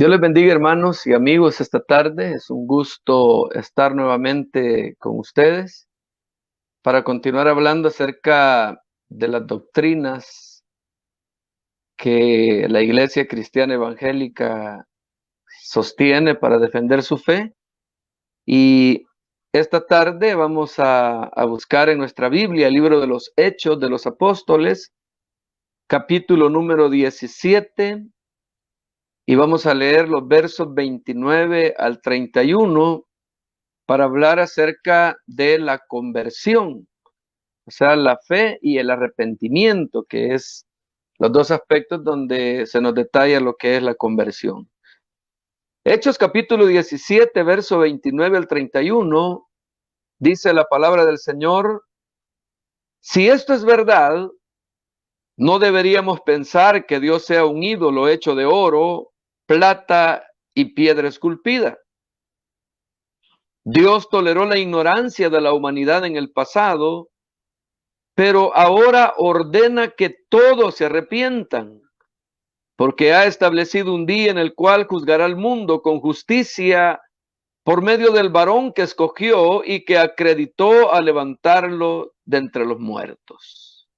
Dios les bendiga, hermanos y amigos, esta tarde. Es un gusto estar nuevamente con ustedes para continuar hablando acerca de las doctrinas que la Iglesia Cristiana Evangélica sostiene para defender su fe. Y esta tarde vamos a buscar en nuestra Biblia el libro de los Hechos de los Apóstoles, capítulo número 17. Y vamos a leer los versos 29 al 31 para hablar acerca de la conversión, o sea, la fe y el arrepentimiento, que es los dos aspectos donde se nos detalla lo que es la conversión. Hechos capítulo 17, verso 29 al 31, dice la palabra del Señor: si esto es verdad, no deberíamos pensar que Dios sea un ídolo hecho de oro, plata y piedra esculpida. Dios toleró la ignorancia de la humanidad en el pasado, pero ahora ordena que todos se arrepientan, porque ha establecido un día en el cual juzgará al mundo con justicia por medio del varón que escogió y que acreditó a levantarlo de entre los muertos.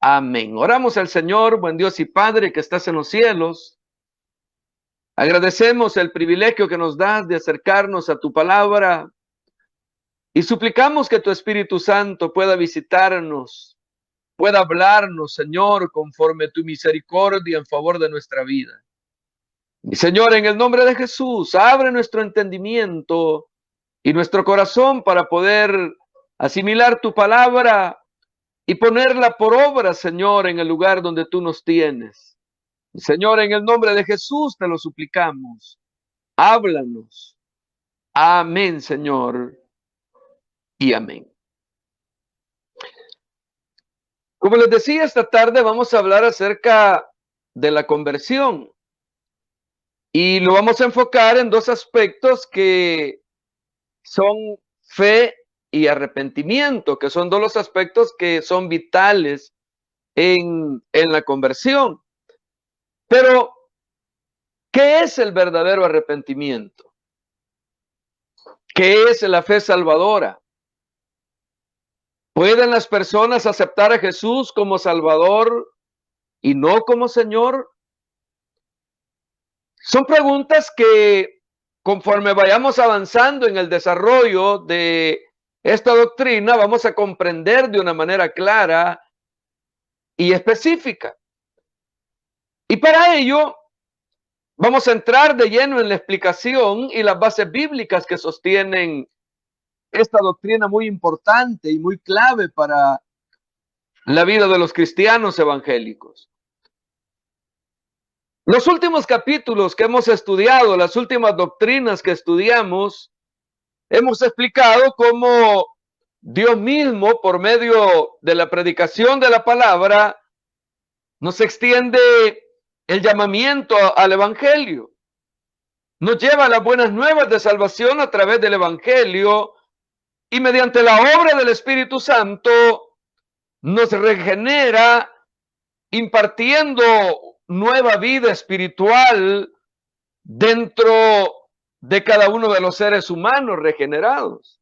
Amén. Oramos al Señor, buen Dios y Padre que estás en los cielos. Agradecemos el privilegio que nos das de acercarnos a tu palabra y suplicamos que tu Espíritu Santo pueda visitarnos, pueda hablarnos, Señor, conforme tu misericordia en favor de nuestra vida. Y Señor, en el nombre de Jesús, abre nuestro entendimiento y nuestro corazón para poder asimilar tu palabra y ponerla por obra, Señor, en el lugar donde tú nos tienes. Y Señor, en el nombre de Jesús te lo suplicamos. Háblanos. Amén, Señor, y amén. Como les decía, esta tarde vamos a hablar acerca de la conversión y lo vamos a enfocar en dos aspectos que son fe y arrepentimiento, que son dos los aspectos que son vitales en la conversión. Pero, ¿qué es el verdadero arrepentimiento? ¿Qué es la fe salvadora? ¿Pueden las personas aceptar a Jesús como Salvador y no como Señor? Son preguntas que conforme vayamos avanzando en el desarrollo de esta doctrina, vamos a comprender de una manera clara y específica. Y para ello, vamos a entrar de lleno en la explicación y las bases bíblicas que sostienen esta doctrina muy importante y muy clave para la vida de los cristianos evangélicos. Los últimos capítulos que hemos estudiado, las últimas doctrinas que estudiamos, hemos explicado cómo Dios mismo, por medio de la predicación de la palabra, nos extiende el llamamiento al evangelio. Nos lleva a las buenas nuevas de salvación a través del evangelio y mediante la obra del Espíritu Santo nos regenera impartiendo nueva vida espiritual dentro de cada uno de los seres humanos regenerados.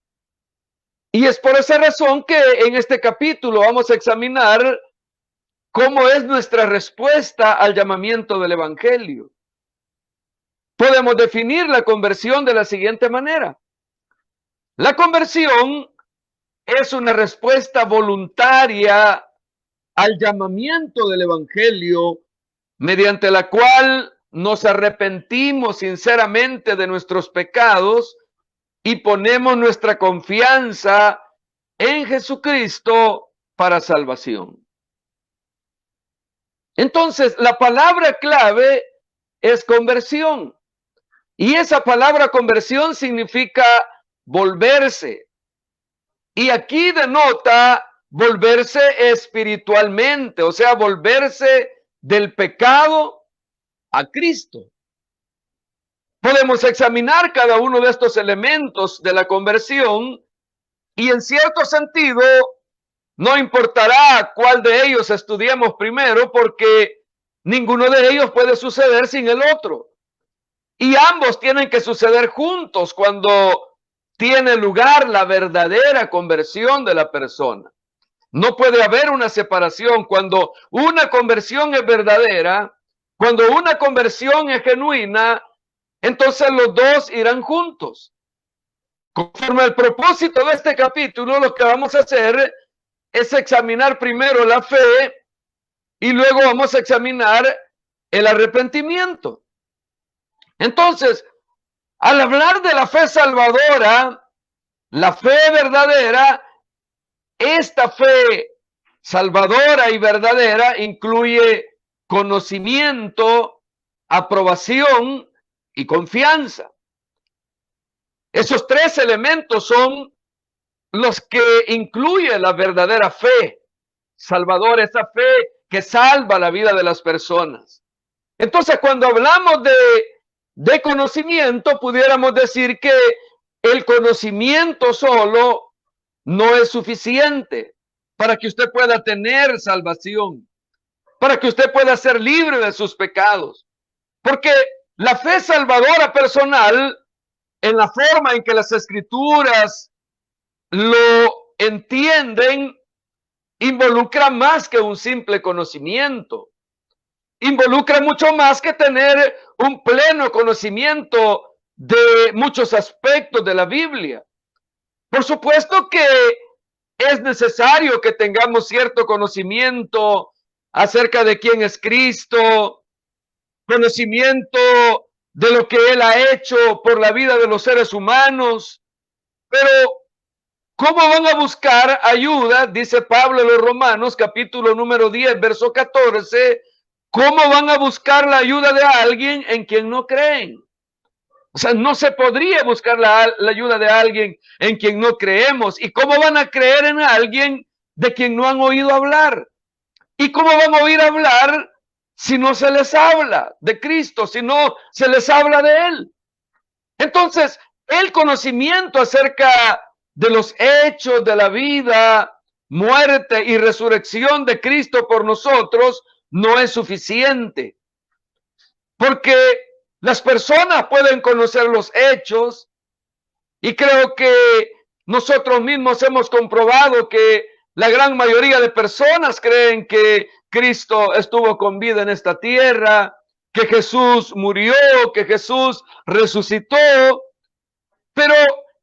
Y es por esa razón que en este capítulo vamos a examinar cómo es nuestra respuesta al llamamiento del evangelio. Podemos definir la conversión de la siguiente manera. La conversión es una respuesta voluntaria al llamamiento del evangelio, mediante la cual nos arrepentimos sinceramente de nuestros pecados y ponemos nuestra confianza en Jesucristo para salvación. Entonces, la palabra clave es conversión. Y esa palabra conversión significa volverse. Y aquí denota volverse espiritualmente, o sea, volverse del pecado a Cristo. Podemos examinar cada uno de estos elementos de la conversión y en cierto sentido no importará cuál de ellos estudiemos primero, porque ninguno de ellos puede suceder sin el otro. Y ambos tienen que suceder juntos cuando tiene lugar la verdadera conversión de la persona. No puede haber una separación. Cuando una conversión es verdadera, cuando una conversión es genuina, entonces los dos irán juntos. Conforme al propósito de este capítulo, lo que vamos a hacer es examinar primero la fe y luego vamos a examinar el arrepentimiento. Entonces, al hablar de la fe salvadora, la fe verdadera, esta fe salvadora y verdadera incluye conocimiento, aprobación y confianza. Esos tres elementos son los que incluye la verdadera fe salvadora, esa fe que salva la vida de las personas. Entonces, cuando hablamos de conocimiento, pudiéramos decir que el conocimiento solo no es suficiente para que usted pueda tener salvación, para que usted pueda ser libre de sus pecados. Porque la fe salvadora personal, en la forma en que las escrituras lo entienden, involucra más que un simple conocimiento. Involucra mucho más que tener un pleno conocimiento de muchos aspectos de la Biblia. Por supuesto que es necesario que tengamos cierto conocimiento acerca de quién es Cristo, conocimiento de lo que Él ha hecho por la vida de los seres humanos, pero ¿cómo van a buscar ayuda? Dice Pablo en los Romanos, capítulo número 10, verso 14, ¿cómo van a buscar la ayuda de alguien en quien no creen? O sea, no se podría buscar la ayuda de alguien en quien no creemos. ¿Y cómo van a creer en alguien de quien no han oído hablar? ¿Y cómo van a oír hablar si no se les habla de Cristo, si no se les habla de Él? Entonces, el conocimiento acerca de los hechos de la vida, muerte y resurrección de Cristo por nosotros no es suficiente. Porque las personas pueden conocer los hechos y creo que nosotros mismos hemos comprobado que la gran mayoría de personas creen que Cristo estuvo con vida en esta tierra, que Jesús murió, que Jesús resucitó, pero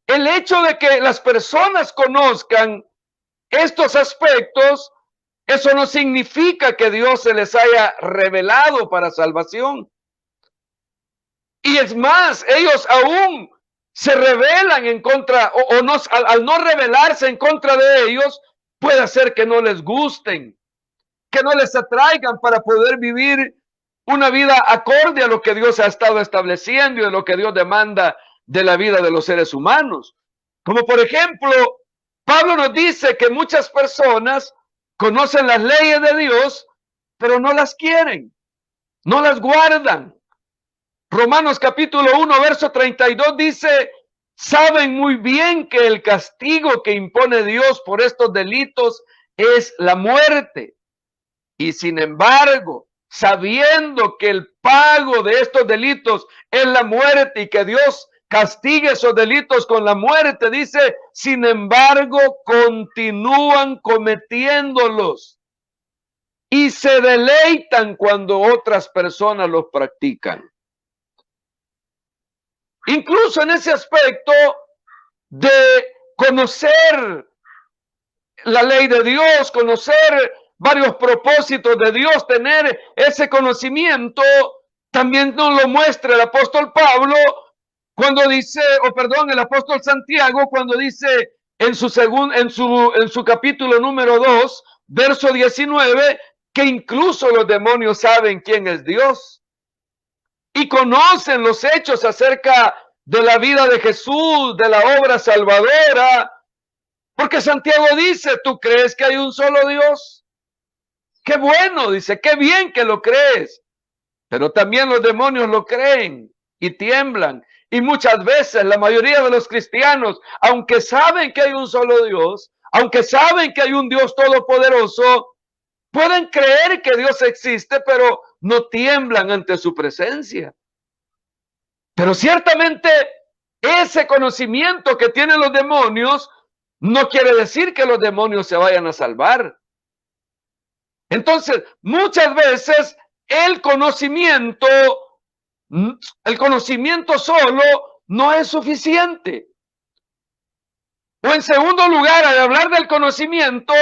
el hecho de que las personas conozcan estos aspectos, eso no significa que Dios se les haya revelado para salvación. Y es más, ellos aún se rebelan en contra, o no, al no rebelarse en contra de ellos, puede hacer que no les gusten, que no les atraigan para poder vivir una vida acorde a lo que Dios ha estado estableciendo y de lo que Dios demanda de la vida de los seres humanos. Como por ejemplo, Pablo nos dice que muchas personas conocen las leyes de Dios, pero no las quieren, no las guardan. Romanos capítulo 1, verso 32 dice, saben muy bien que el castigo que impone Dios por estos delitos es la muerte. Y sin embargo, sabiendo que el pago de estos delitos es la muerte y que Dios castigue esos delitos con la muerte, dice, sin embargo, continúan cometiéndolos y se deleitan cuando otras personas los practican. Incluso en ese aspecto de conocer la ley de Dios, conocer varios propósitos de Dios, tener ese conocimiento, también nos lo muestra el apóstol Pablo cuando dice, el apóstol Santiago cuando dice en su capítulo número 2, verso 19, que incluso los demonios saben quién es Dios y conocen los hechos acerca de la vida de Jesús, de la obra salvadora, porque Santiago dice, ¿tú crees que hay un solo Dios? Qué bueno, dice, qué bien que lo crees, pero también los demonios lo creen y tiemblan. Y muchas veces la mayoría de los cristianos, aunque saben que hay un solo Dios, aunque saben que hay un Dios todopoderoso, pueden creer que Dios existe, pero no tiemblan ante su presencia. Pero ciertamente ese conocimiento que tienen los demonios no quiere decir que los demonios se vayan a salvar. Entonces, muchas veces el conocimiento solo no es suficiente. O en segundo lugar, al hablar del conocimiento,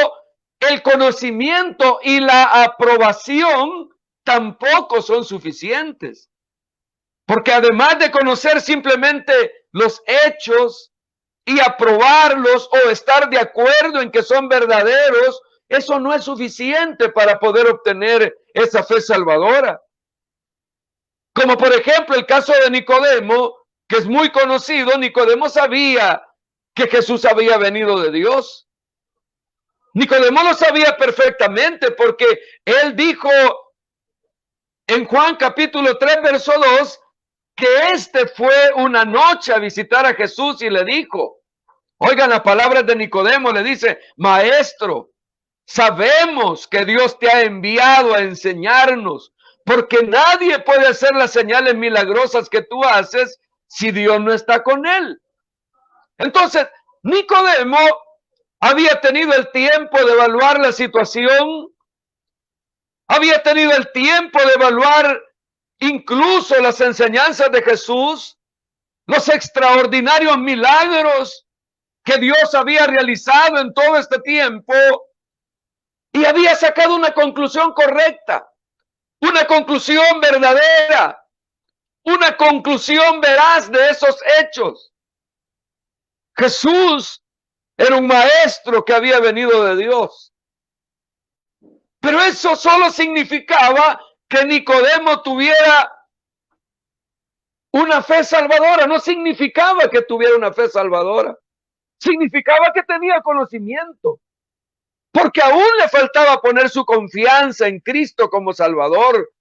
el conocimiento y la aprobación tampoco son suficientes. Porque además de conocer simplemente los hechos y aprobarlos o estar de acuerdo en que son verdaderos, eso no es suficiente para poder obtener esa fe salvadora. Como por ejemplo el caso de Nicodemo, que es muy conocido. Nicodemo sabía que Jesús había venido de Dios. Nicodemo lo sabía perfectamente porque él dijo en Juan capítulo 3, verso 2, que este fue una noche a visitar a Jesús y le dijo, oigan las palabras de Nicodemo, le dice, maestro, sabemos que Dios te ha enviado a enseñarnos, porque nadie puede hacer las señales milagrosas que tú haces si Dios no está con él. Entonces, Nicodemo había tenido el tiempo de evaluar la situación, había tenido el tiempo de evaluar incluso las enseñanzas de Jesús, los extraordinarios milagros que Dios había realizado en todo este tiempo, y había sacado una conclusión correcta, una conclusión verdadera, una conclusión veraz de esos hechos. Jesús era un maestro que había venido de Dios. Pero eso solo significaba que Nicodemo tuviera una fe salvadora. No significaba que tuviera una fe salvadora. Significaba que tenía conocimiento. Porque aún le faltaba poner su confianza en Cristo como Salvador.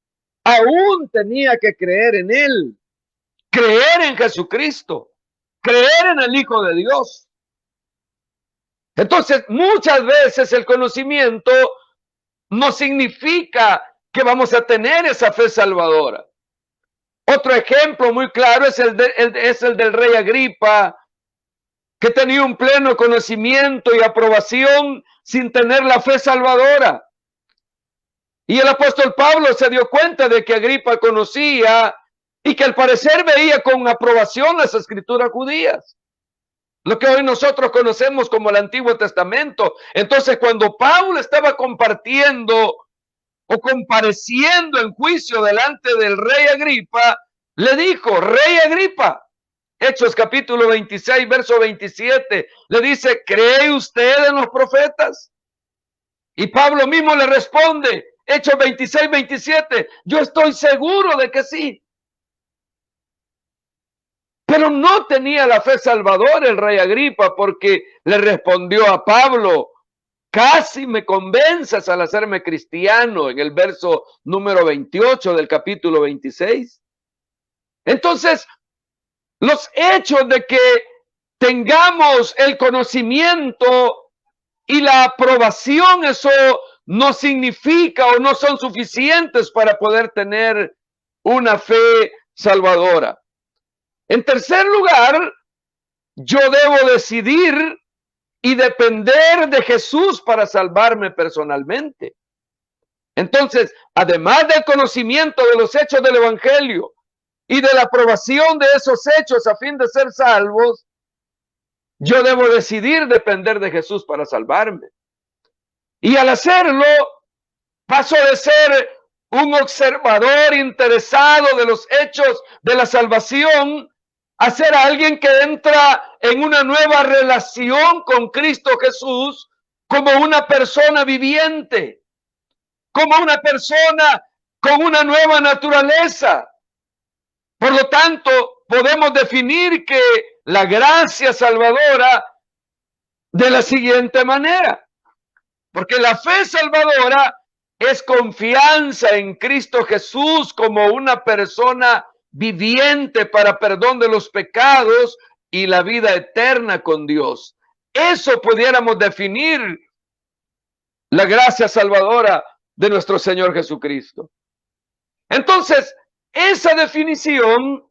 Aún tenía que creer en Él. Creer en Jesucristo. Creer en el Hijo de Dios. Entonces, muchas veces el conocimiento no significa que vamos a tener esa fe salvadora. Otro ejemplo muy claro es el del rey Agripa, que tenía un pleno conocimiento y aprobación sin tener la fe salvadora. Y el apóstol Pablo se dio cuenta de que Agripa conocía y que al parecer veía con aprobación las escrituras judías, lo que hoy nosotros conocemos como el Antiguo Testamento. Entonces, cuando Pablo estaba compartiendo o compareciendo en juicio delante del rey Agripa, le dijo, rey Agripa, Hechos capítulo 26, verso 27, le dice, ¿cree usted en los profetas? Y Pablo mismo le responde, Hechos 26, 27, yo estoy seguro de que sí. Pero no tenía la fe salvadora el rey Agripa, porque le respondió a Pablo, casi me convences al hacerme cristiano, en el verso número 28 del capítulo 26. Entonces, los hechos de que tengamos el conocimiento y la aprobación, eso no significa o no son suficientes para poder tener una fe salvadora. En tercer lugar, yo debo decidir y depender de Jesús para salvarme personalmente. Entonces, además del conocimiento de los hechos del Evangelio y de la aprobación de esos hechos a fin de ser salvos, yo debo decidir depender de Jesús para salvarme. Y al hacerlo, paso de ser un observador interesado de los hechos de la salvación a ser alguien que entra en una nueva relación con Cristo Jesús como una persona viviente, como una persona con una nueva naturaleza. Por lo tanto, podemos definir que la gracia salvadora de la siguiente manera, porque la fe salvadora es confianza en Cristo Jesús como una persona viviente para perdón de los pecados y la vida eterna con Dios. Eso pudiéramos definir la gracia salvadora de nuestro Señor Jesucristo. Entonces, esa definición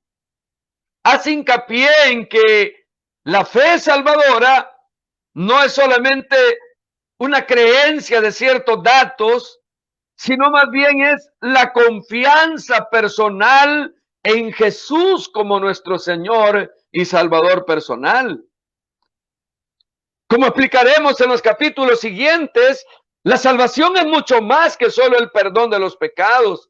hace hincapié en que la fe salvadora no es solamente una creencia de ciertos datos, sino más bien es la confianza personal en Jesús como nuestro Señor y Salvador personal. Como explicaremos en los capítulos siguientes, la salvación es mucho más que solo el perdón de los pecados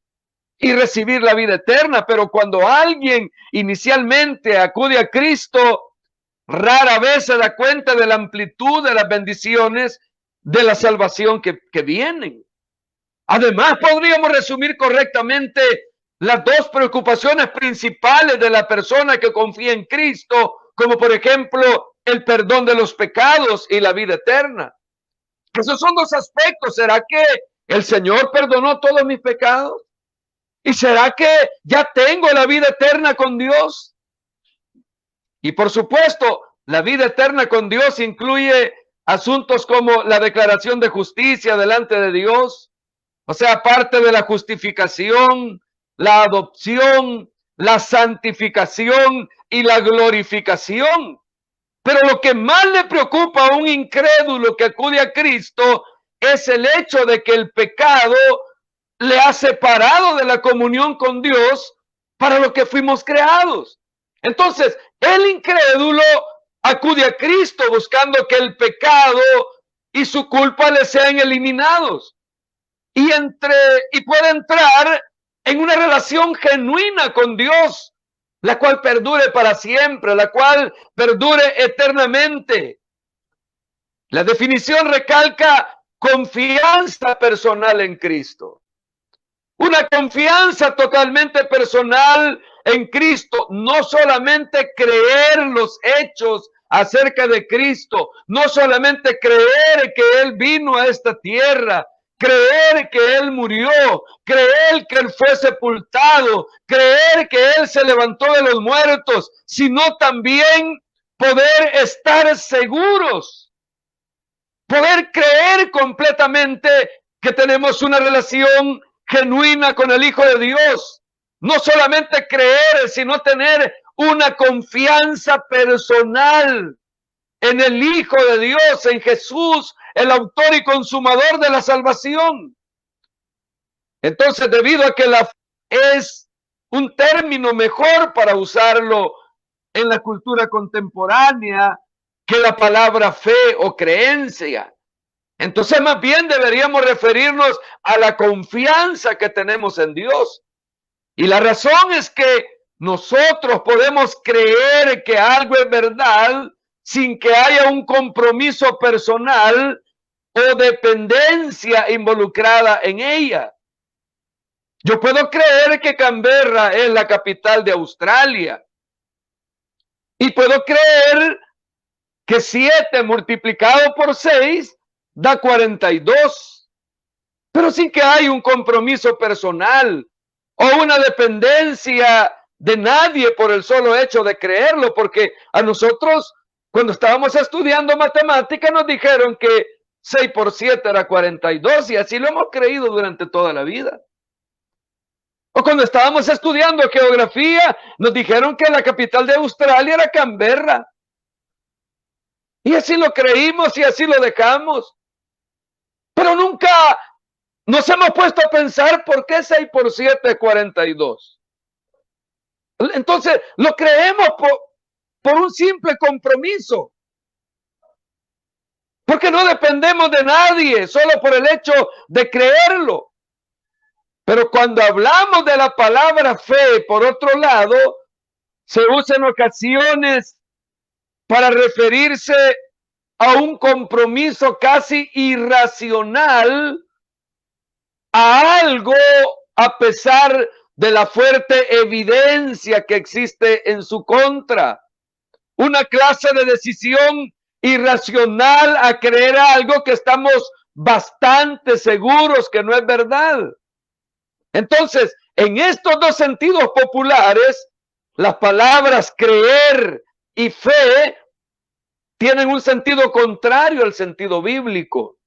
y recibir la vida eterna, pero cuando alguien inicialmente acude a Cristo, rara vez se da cuenta de la amplitud de las bendiciones de la salvación que vienen. Además, podríamos resumir correctamente las dos preocupaciones principales de la persona que confía en Cristo, como por ejemplo el perdón de los pecados y la vida eterna. Esos son dos aspectos. ¿Será que el Señor perdonó todos mis pecados? ¿Y será que ya tengo la vida eterna con Dios? Y por supuesto, la vida eterna con Dios incluye asuntos como la declaración de justicia delante de Dios, o sea, parte de la justificación, la adopción, la santificación y la glorificación. Pero lo que más le preocupa a un incrédulo que acude a Cristo es el hecho de que el pecado le ha separado de la comunión con Dios para lo que fuimos creados. Entonces, el incrédulo acude a Cristo buscando que el pecado y su culpa le sean eliminados. Y puede entrar en una relación genuina con Dios, la cual perdure para siempre, la cual perdure eternamente. La definición recalca confianza personal en Cristo. Una confianza totalmente personal en Cristo, no solamente creer los hechos acerca de Cristo, no solamente creer que Él vino a esta tierra, creer que Él murió, creer que Él fue sepultado, creer que Él se levantó de los muertos, sino también poder estar seguros, poder creer completamente que tenemos una relación genuina con el Hijo de Dios. No solamente creer, sino tener una confianza personal en el Hijo de Dios, en Jesús, el autor y consumador de la salvación. Entonces, debido a que la fe es un término mejor para usarlo en la cultura contemporánea que la palabra fe o creencia, entonces más bien deberíamos referirnos a la confianza que tenemos en Dios. Y la razón es que nosotros podemos creer que algo es verdad sin que haya un compromiso personal o dependencia involucrada en ella. Yo puedo creer que Canberra es la capital de Australia. Y puedo creer que 7 multiplicado por 6 da 42. Pero sin que haya un compromiso personal o una dependencia de nadie por el solo hecho de creerlo, porque a nosotros, cuando estábamos estudiando matemática, nos dijeron que 6 por 7 era 42 y así lo hemos creído durante toda la vida. O cuando estábamos estudiando geografía, nos dijeron que la capital de Australia era Canberra. Y así lo creímos y así lo dejamos. Pero nunca nos hemos puesto a pensar por qué 6 por 7 es 42. Entonces, lo creemos por un simple compromiso. Porque no dependemos de nadie, solo por el hecho de creerlo. Pero cuando hablamos de la palabra fe, por otro lado, se usa en ocasiones para referirse a un compromiso casi irracional a algo a pesar de la fuerte evidencia que existe en su contra. Una clase de decisión irracional a creer algo que estamos bastante seguros que no es verdad. Entonces, en estos dos sentidos populares, las palabras creer y fe tienen un sentido contrario al sentido bíblico.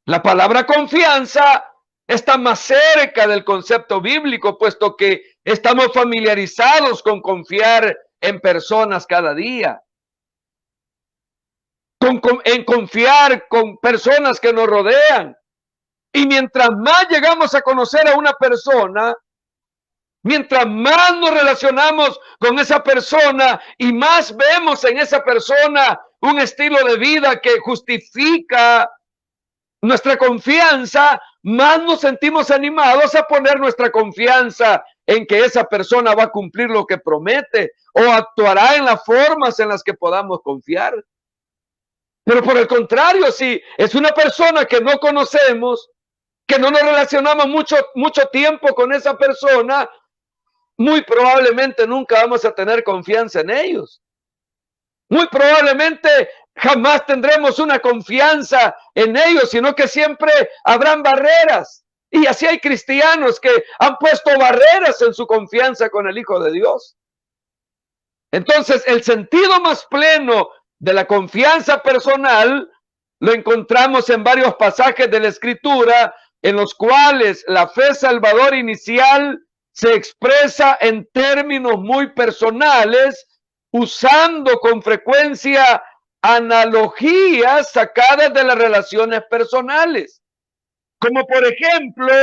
La palabra confianza está más cerca del concepto bíblico, puesto que Estamos familiarizados con confiar en personas cada día. En confiar con personas que nos rodean. Y mientras más llegamos a conocer a una persona, mientras más nos relacionamos con esa persona y más vemos en esa persona un estilo de vida que justifica nuestra confianza, más nos sentimos animados a poner nuestra confianza en que esa persona va a cumplir lo que promete o actuará en las formas en las que podamos confiar. Pero por el contrario, si es una persona que no conocemos, que no nos relacionamos mucho tiempo con esa persona, muy probablemente nunca vamos a tener confianza en ellos. Muy probablemente jamás tendremos una confianza en ellos, sino que siempre habrán barreras. Y así hay cristianos que han puesto barreras en su confianza con el Hijo de Dios. Entonces, el sentido más pleno de la confianza personal lo encontramos en varios pasajes de la Escritura, en los cuales la fe salvadora inicial se expresa en términos muy personales, usando con frecuencia analogías sacadas de las relaciones personales. Como por ejemplo,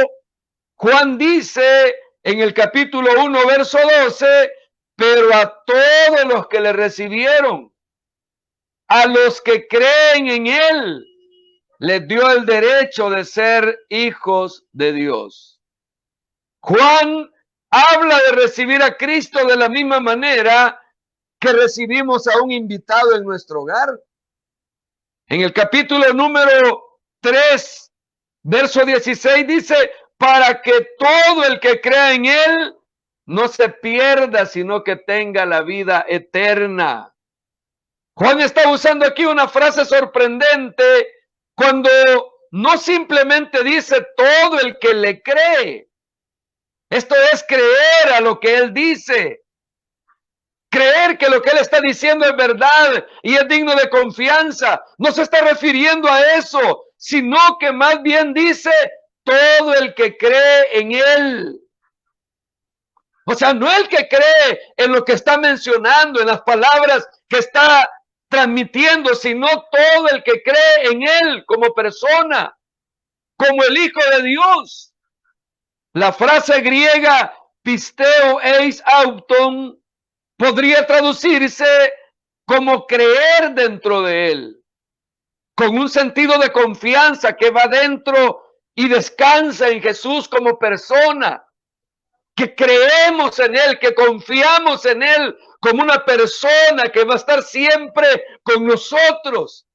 Juan dice en el capítulo 1, verso 12, pero a todos los que le recibieron, a los que creen en él, les dio el derecho de ser hijos de Dios. Juan habla de recibir a Cristo de la misma manera que recibimos a un invitado en nuestro hogar. En el capítulo número 3, verso 16 dice, para que todo el que crea en él no se pierda, sino que tenga la vida eterna. Juan está usando aquí una frase sorprendente cuando no simplemente dice todo el que le cree. Esto es creer a lo que él dice. Creer que lo que él está diciendo es verdad y es digno de confianza. No se está refiriendo a eso, sino que más bien dice todo el que cree en él. O sea, no el que cree en lo que está mencionando, en las palabras que está transmitiendo, sino todo el que cree en él como persona, como el Hijo de Dios. La frase griega pisteo eis auton podría traducirse como creer dentro de él, con un sentido de confianza que va dentro y descansa en Jesús como persona, que creemos en él, que confiamos en él como una persona que va a estar siempre con nosotros,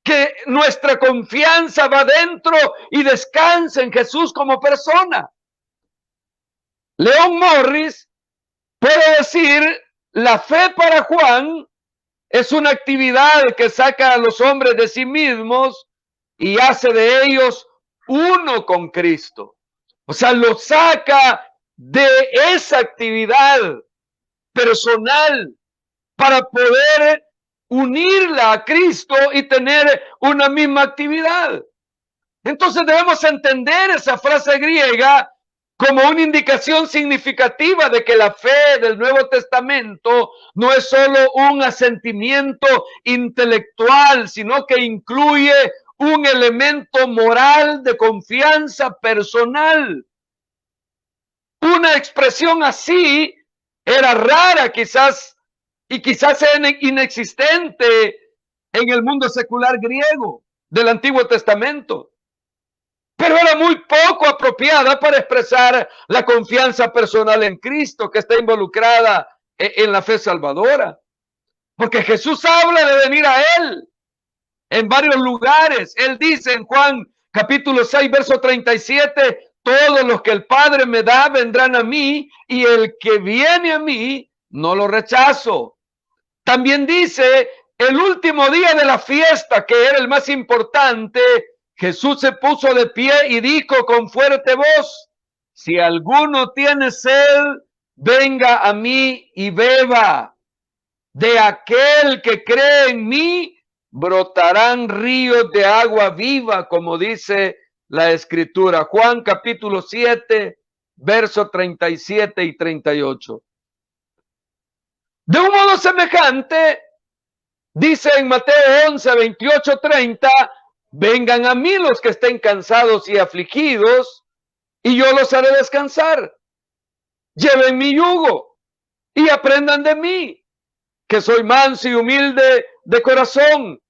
que nuestra confianza va dentro y descansa en Jesús como persona. Leon Morris puede decir, la fe para Juan es una actividad que saca a los hombres de sí mismos y hace de ellos uno con Cristo. O sea, lo saca de esa actividad personal para poder unirla a Cristo y tener una misma actividad. Entonces debemos entender esa frase griega como una indicación significativa de que la fe del Nuevo Testamento no es solo un asentimiento intelectual, sino que incluye un elemento moral de confianza personal. Una expresión así era rara quizás y quizás inexistente en el mundo secular griego del Antiguo Testamento. Pero era muy poco apropiada para expresar la confianza personal en Cristo que está involucrada en la fe salvadora. Porque Jesús habla de venir a Él en varios lugares. Él dice en Juan capítulo 6, verso 37, todos los que el Padre me da vendrán a mí y el que viene a mí no lo rechazo. También dice, el último día de la fiesta, que era el más importante, Jesús se puso de pie y dijo con fuerte voz, si alguno tiene sed, venga a mí y beba. De aquel que cree en mí, brotarán ríos de agua viva, como dice la Escritura. Juan capítulo 7, versos 37 y 38. De un modo semejante, dice en Mateo 11, 28, 30, vengan a mí los que estén cansados y afligidos, y yo los haré descansar. Lleven mi yugo y aprendan de mí, que soy manso y humilde de corazón.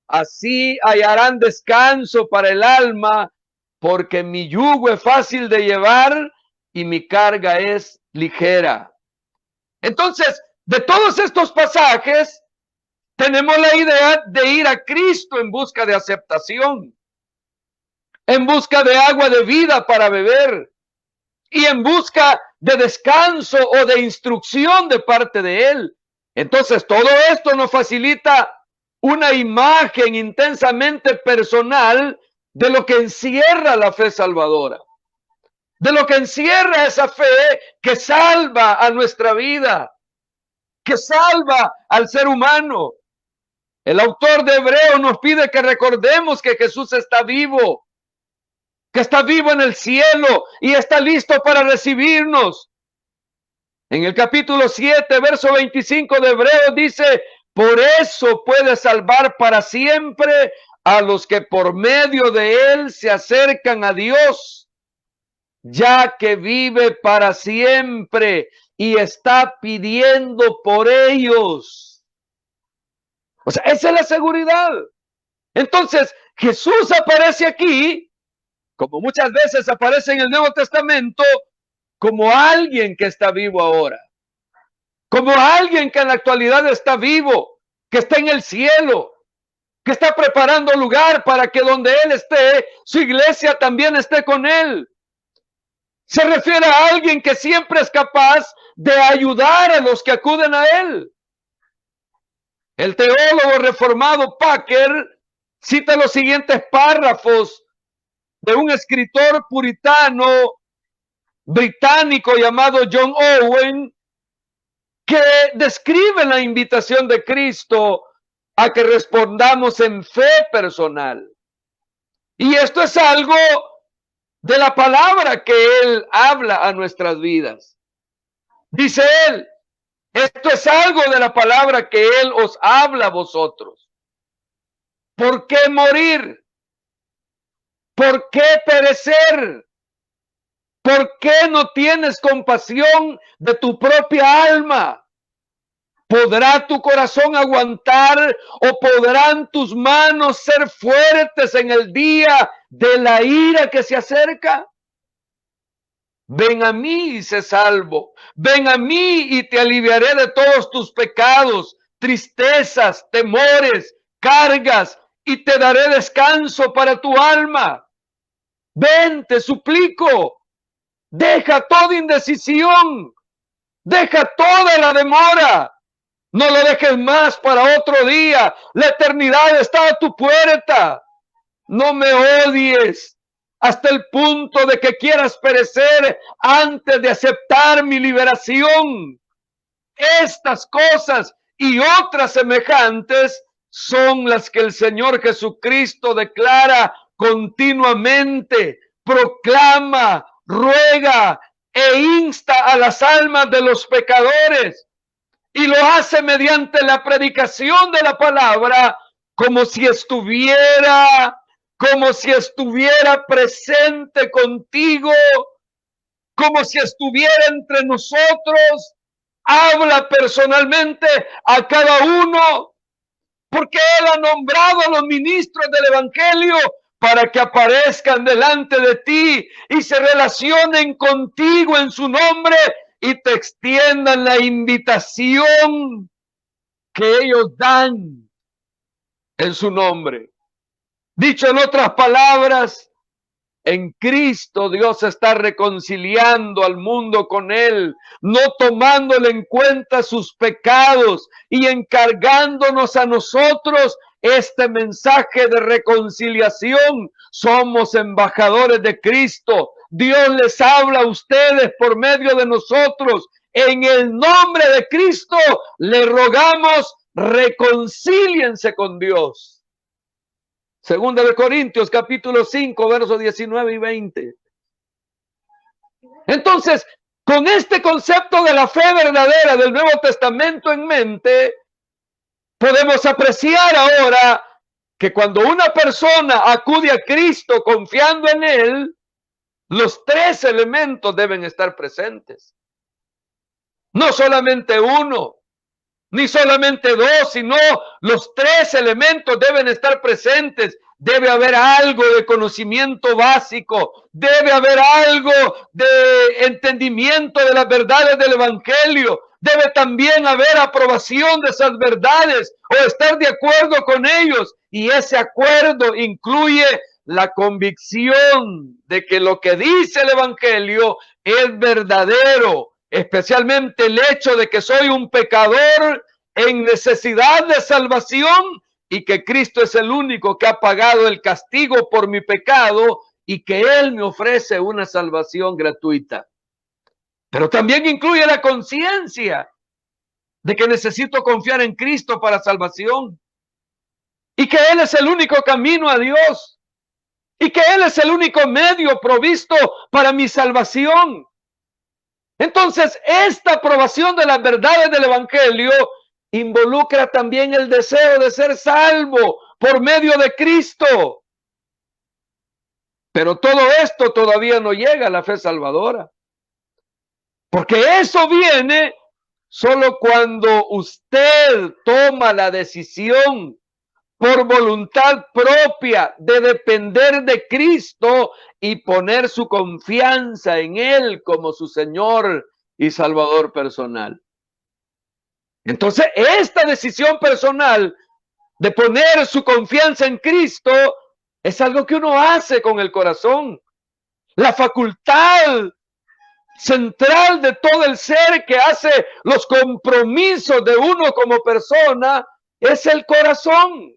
Así hallarán descanso para el alma, porque mi yugo es fácil de llevar y mi carga es ligera. Entonces, de todos estos pasajes, tenemos la idea de ir a Cristo en busca de aceptación, en busca de agua de vida para beber y en busca de descanso o de instrucción de parte de Él. Entonces, todo esto nos facilita una imagen intensamente personal de lo que encierra la fe salvadora, de lo que encierra esa fe que salva a nuestra vida, que salva al ser humano. El autor de Hebreos nos pide que recordemos que Jesús está vivo, que está vivo en el cielo y está listo para recibirnos. En el capítulo 7, verso 25 de Hebreos dice, por eso puede salvar para siempre a los que por medio de él se acercan a Dios, ya que vive para siempre y está pidiendo por ellos. O sea, esa es la seguridad. Entonces, Jesús aparece aquí, como muchas veces aparece en el Nuevo Testamento, como alguien que está vivo ahora, como alguien que en la actualidad está vivo, que está en el cielo, que está preparando lugar para que donde Él esté, su iglesia también esté con Él. Se refiere a alguien que siempre es capaz de ayudar a los que acuden a Él. El teólogo reformado Packer cita los siguientes párrafos de un escritor puritano británico llamado John Owen, que describe la invitación de Cristo a que respondamos en fe personal. Y esto es algo de la palabra que Él habla a nuestras vidas. Dice Él, esto es algo de la palabra que Él os habla a vosotros. ¿Por qué morir? ¿Por qué perecer? ¿Por qué no tienes compasión de tu propia alma? ¿Podrá tu corazón aguantar o podrán tus manos ser fuertes en el día de la ira que se acerca? Ven a mí y sé salvo. Ven a mí y te aliviaré de todos tus pecados, tristezas, temores, cargas, y te daré descanso para tu alma. Ven, te suplico. Deja toda indecisión. Deja toda la demora. No lo dejes más para otro día. La eternidad está a tu puerta. No me odies hasta el punto de que quieras perecer antes de aceptar mi liberación. Estas cosas y otras semejantes son las que el Señor Jesucristo declara continuamente, proclama, ruega e insta a las almas de los pecadores. Y lo hace mediante la predicación de la palabra, como si estuviera presente contigo, como si estuviera entre nosotros. Habla personalmente a cada uno, porque Él ha nombrado a los ministros del Evangelio para que aparezcan delante de ti y se relacionen contigo en su nombre y te extiendan la invitación que ellos dan en su nombre. Dicho en otras palabras, en Cristo Dios está reconciliando al mundo con Él, no tomándole en cuenta sus pecados y encargándonos a nosotros este mensaje de reconciliación. Somos embajadores de Cristo. Dios les habla a ustedes por medio de nosotros. En el nombre de Cristo le rogamos, reconcíliense con Dios. Segunda de Corintios, capítulo 5, versos 19 y 20. Entonces, con este concepto de la fe verdadera del Nuevo Testamento en mente, podemos apreciar ahora que cuando una persona acude a Cristo confiando en Él, los tres elementos deben estar presentes. No solamente uno, ni solamente dos, sino los tres elementos deben estar presentes. Debe haber algo de conocimiento básico, debe haber algo de entendimiento de las verdades del Evangelio, debe también haber aprobación de esas verdades o estar de acuerdo con ellos. Y ese acuerdo incluye la convicción de que lo que dice el Evangelio es verdadero, especialmente el hecho de que soy un pecador en necesidad de salvación y que Cristo es el único que ha pagado el castigo por mi pecado y que Él me ofrece una salvación gratuita. Pero también incluye la conciencia de que necesito confiar en Cristo para salvación y que Él es el único camino a Dios y que Él es el único medio provisto para mi salvación. Entonces, esta aprobación de las verdades del Evangelio involucra también el deseo de ser salvo por medio de Cristo. Pero todo esto todavía no llega a la fe salvadora. Porque eso viene solo cuando usted toma la decisión por voluntad propia de depender de Cristo y poner su confianza en Él como su Señor y Salvador personal. Entonces, esta decisión personal de poner su confianza en Cristo es algo que uno hace con el corazón. La facultad central de todo el ser que hace los compromisos de uno como persona es el corazón.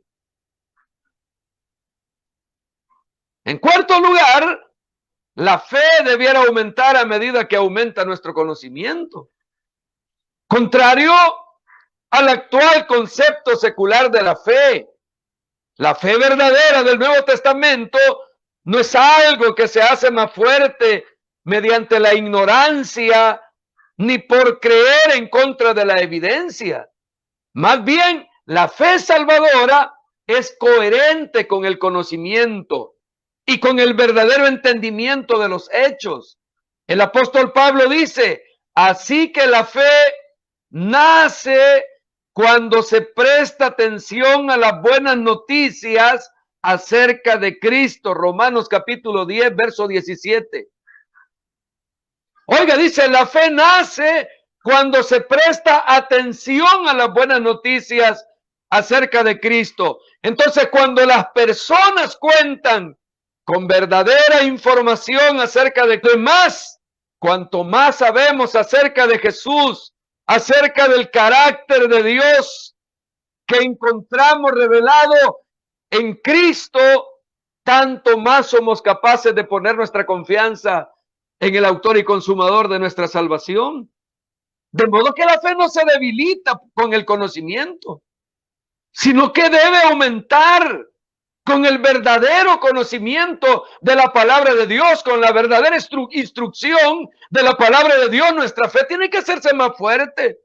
En cuarto lugar, la fe debiera aumentar a medida que aumenta nuestro conocimiento. Contrario al actual concepto secular de la fe verdadera del Nuevo Testamento no es algo que se hace más fuerte mediante la ignorancia ni por creer en contra de la evidencia. Más bien, la fe salvadora es coherente con el conocimiento y con el verdadero entendimiento de los hechos. El apóstol Pablo dice, así que la fe nace cuando se presta atención a las buenas noticias acerca de Cristo. Romanos capítulo 10, verso 17. Oiga, dice, la fe nace cuando se presta atención a las buenas noticias acerca de Cristo. Entonces, cuando las personas cuentan con verdadera información acerca de más, cuanto más sabemos acerca de Jesús, acerca del carácter de Dios que encontramos revelado en Cristo, tanto más somos capaces de poner nuestra confianza en el autor y consumador de nuestra salvación. De modo que la fe no se debilita con el conocimiento, sino que debe aumentar con el verdadero conocimiento de la palabra de Dios, con la verdadera instrucción de la palabra de Dios. Nuestra fe tiene que hacerse más fuerte.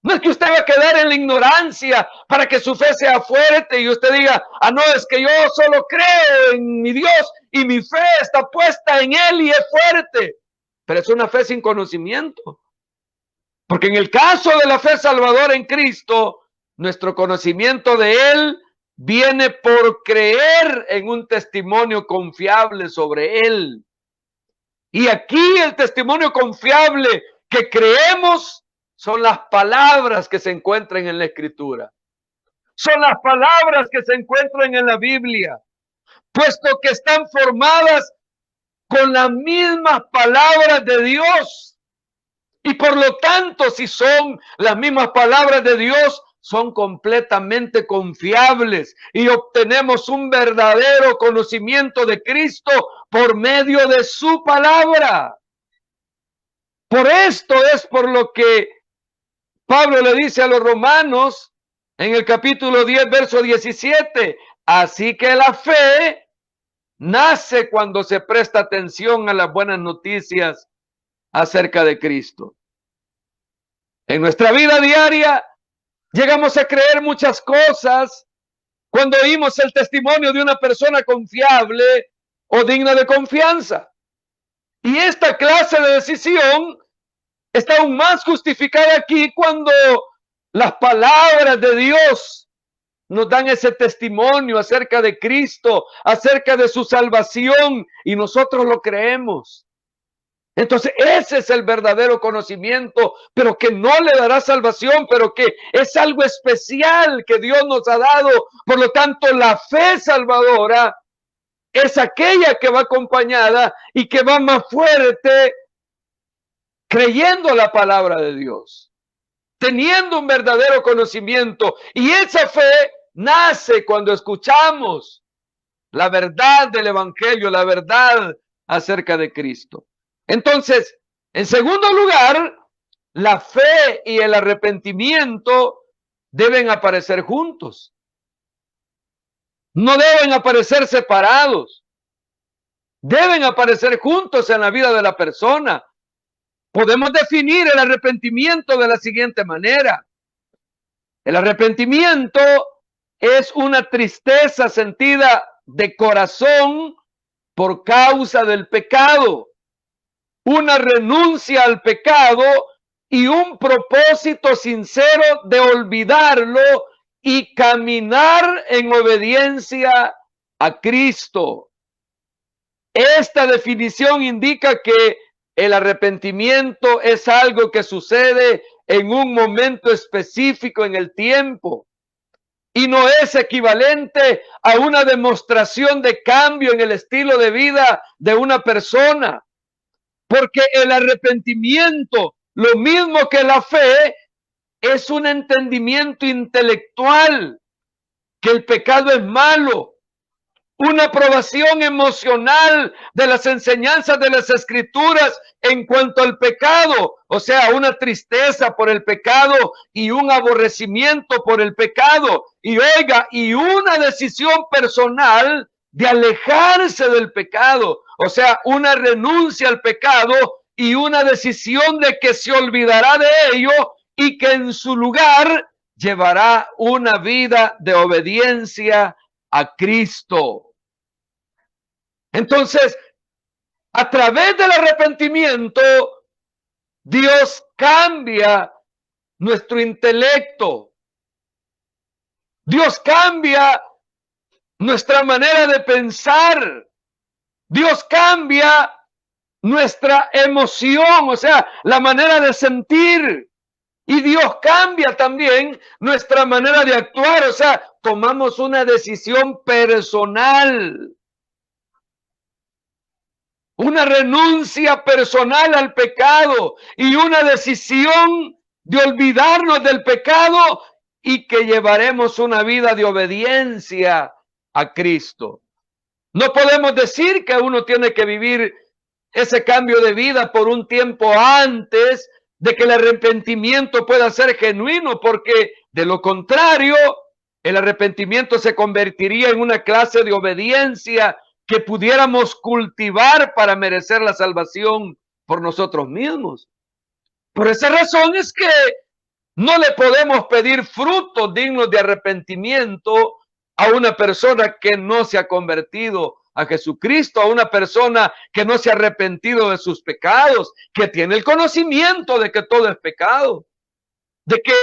No es que usted va a quedar en la ignorancia para que su fe sea fuerte y usted diga, ah, no, es que yo solo creo en mi Dios y mi fe está puesta en Él y es fuerte. Pero es una fe sin conocimiento. Porque en el caso de la fe salvadora en Cristo, nuestro conocimiento de Él viene por creer en un testimonio confiable sobre Él. Y aquí el testimonio confiable que creemos son las palabras que se encuentran en la Escritura. Son las palabras que se encuentran en la Biblia, puesto que están formadas con las mismas palabras de Dios. Y por lo tanto, si son las mismas palabras de Dios, son completamente confiables y obtenemos un verdadero conocimiento de Cristo por medio de su palabra. Por esto es por lo que Pablo le dice a los romanos en el capítulo 10, verso 17, así que la fe nace cuando se presta atención a las buenas noticias acerca de Cristo. En nuestra vida diaria llegamos a creer muchas cosas cuando oímos el testimonio de una persona confiable o digna de confianza. Y esta clase de decisión está aún más justificada aquí cuando las palabras de Dios nos dan ese testimonio acerca de Cristo, acerca de su salvación, y nosotros lo creemos. Entonces ese es el verdadero conocimiento, pero que no le dará salvación, pero que es algo especial que Dios nos ha dado. Por lo tanto, la fe salvadora es aquella que va acompañada y que va más fuerte creyendo la palabra de Dios, teniendo un verdadero conocimiento. Y esa fe nace cuando escuchamos la verdad del evangelio, la verdad acerca de Cristo. Entonces, en segundo lugar, la fe y el arrepentimiento deben aparecer juntos. No deben aparecer separados. Deben aparecer juntos en la vida de la persona. Podemos definir el arrepentimiento de la siguiente manera. El arrepentimiento es una tristeza sentida de corazón por causa del pecado, una renuncia al pecado y un propósito sincero de olvidarlo y caminar en obediencia a Cristo. Esta definición indica que el arrepentimiento es algo que sucede en un momento específico en el tiempo y no es equivalente a una demostración de cambio en el estilo de vida de una persona. Porque el arrepentimiento, lo mismo que la fe, es un entendimiento intelectual que el pecado es malo, una aprobación emocional de las enseñanzas de las Escrituras en cuanto al pecado, o sea, una tristeza por el pecado y un aborrecimiento por el pecado, y oiga, y una decisión personal de alejarse del pecado, o sea, una renuncia al pecado y una decisión de que se olvidará de ello y que en su lugar llevará una vida de obediencia a Cristo. Entonces, a través del arrepentimiento, Dios cambia nuestro intelecto. Dios cambia nuestra manera de pensar. Dios cambia nuestra emoción, o sea, la manera de sentir. Y Dios cambia también nuestra manera de actuar, o sea, tomamos una decisión personal. Una renuncia personal al pecado y una decisión de olvidarnos del pecado y que llevaremos una vida de obediencia a Cristo. No podemos decir que uno tiene que vivir ese cambio de vida por un tiempo antes de que el arrepentimiento pueda ser genuino, porque de lo contrario, el arrepentimiento se convertiría en una clase de obediencia que pudiéramos cultivar para merecer la salvación por nosotros mismos. Por esa razón es que no le podemos pedir frutos dignos de arrepentimiento a una persona que no se ha convertido a Jesucristo, a una persona que no se ha arrepentido de sus pecados, que tiene el conocimiento de que todo es pecado, de que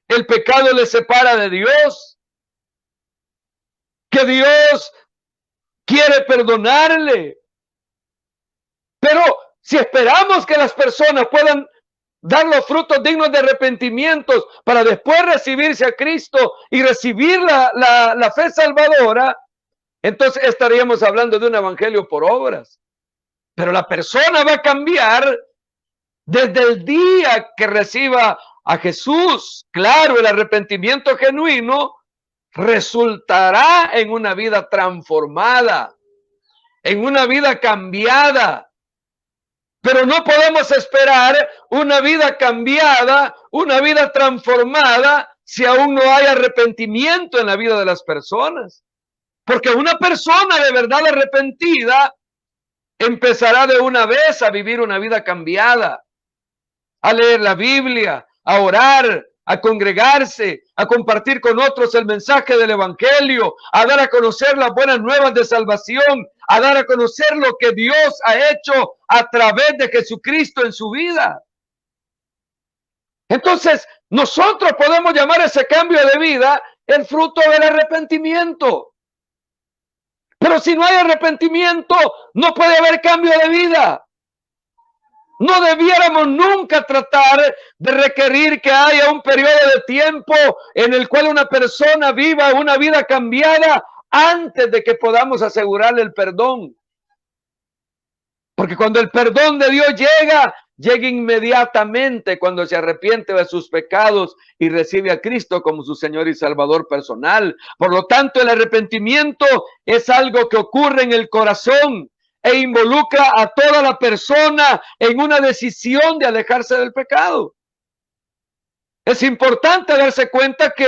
el pecado le separa de Dios, que Dios quiere perdonarle. Pero si esperamos que las personas puedan dar los frutos dignos de arrepentimientos para después recibirse a Cristo y recibir la fe salvadora, entonces estaríamos hablando de un evangelio por obras. Pero la persona va a cambiar desde el día que reciba a Jesús. Claro, el arrepentimiento genuino resultará en una vida transformada, en una vida cambiada. Pero no podemos esperar una vida cambiada, una vida transformada, si aún no hay arrepentimiento en la vida de las personas. Porque una persona de verdad arrepentida empezará de una vez a vivir una vida cambiada, a leer la Biblia, a orar, a congregarse, a compartir con otros el mensaje del Evangelio, a dar a conocer las buenas nuevas de salvación, a dar a conocer lo que Dios ha hecho a través de Jesucristo en su vida. Entonces, nosotros podemos llamar ese cambio de vida el fruto del arrepentimiento. Pero si no hay arrepentimiento, no puede haber cambio de vida. No debiéramos nunca tratar de requerir que haya un periodo de tiempo en el cual una persona viva una vida cambiada antes de que podamos asegurarle el perdón. Porque cuando el perdón de Dios llega inmediatamente cuando se arrepiente de sus pecados y recibe a Cristo como su Señor y Salvador personal. Por lo tanto, el arrepentimiento es algo que ocurre en el corazón e involucra a toda la persona en una decisión de alejarse del pecado. Es importante darse cuenta que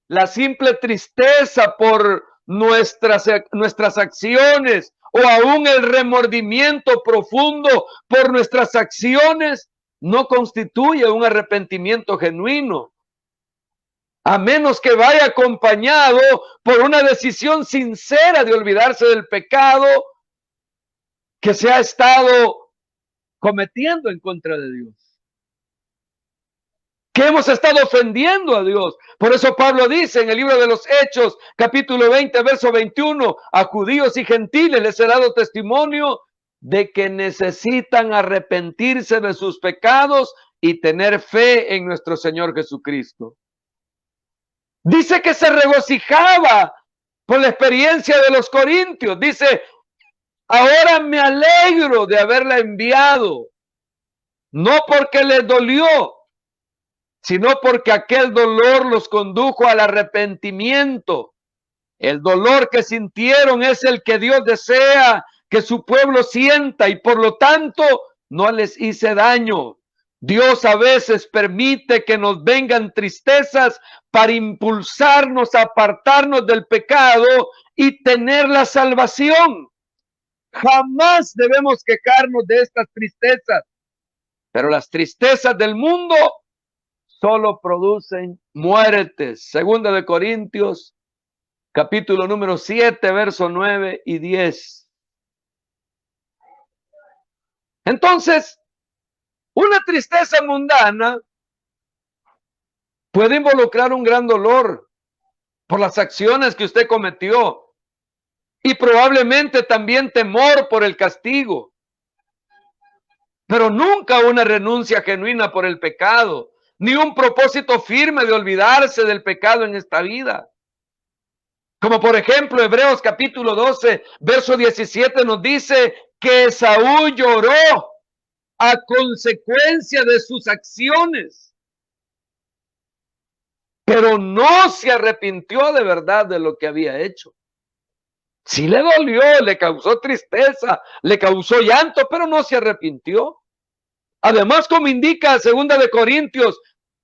la simple tristeza por nuestras acciones o aún el remordimiento profundo por nuestras acciones no constituye un arrepentimiento genuino, a menos que vaya acompañado por una decisión sincera de olvidarse del pecado que se ha estado cometiendo en contra de Dios, que hemos estado ofendiendo a Dios. Por eso Pablo dice en el libro de los Hechos, capítulo 20, verso 21, a judíos y gentiles les he dado testimonio de que necesitan arrepentirse de sus pecados y tener fe en nuestro Señor Jesucristo. Dice que se regocijaba por la experiencia de los corintios. Dice, ahora me alegro de haberla enviado, no porque les dolió, sino porque aquel dolor los condujo al arrepentimiento. El dolor que sintieron es el que Dios desea que su pueblo sienta y por lo tanto no les hice daño. Dios a veces permite que nos vengan tristezas para impulsarnos a apartarnos del pecado y tener la salvación. Jamás debemos quejarnos de estas tristezas, pero las tristezas del mundo solo producen muertes. Segunda de Corintios, capítulo número 7, versos 9 y 10. Entonces, una tristeza mundana puede involucrar un gran dolor por las acciones que usted cometió y probablemente también temor por el castigo, pero nunca una renuncia genuina por el pecado, ni un propósito firme de olvidarse del pecado en esta vida. Como por ejemplo, Hebreos capítulo 12, verso 17 nos dice que Esaú lloró a consecuencia de sus acciones, pero no se arrepintió de verdad de lo que había hecho. Sí le dolió, le causó tristeza, le causó llanto, pero no se arrepintió. Además, como indica 2 de Corintios,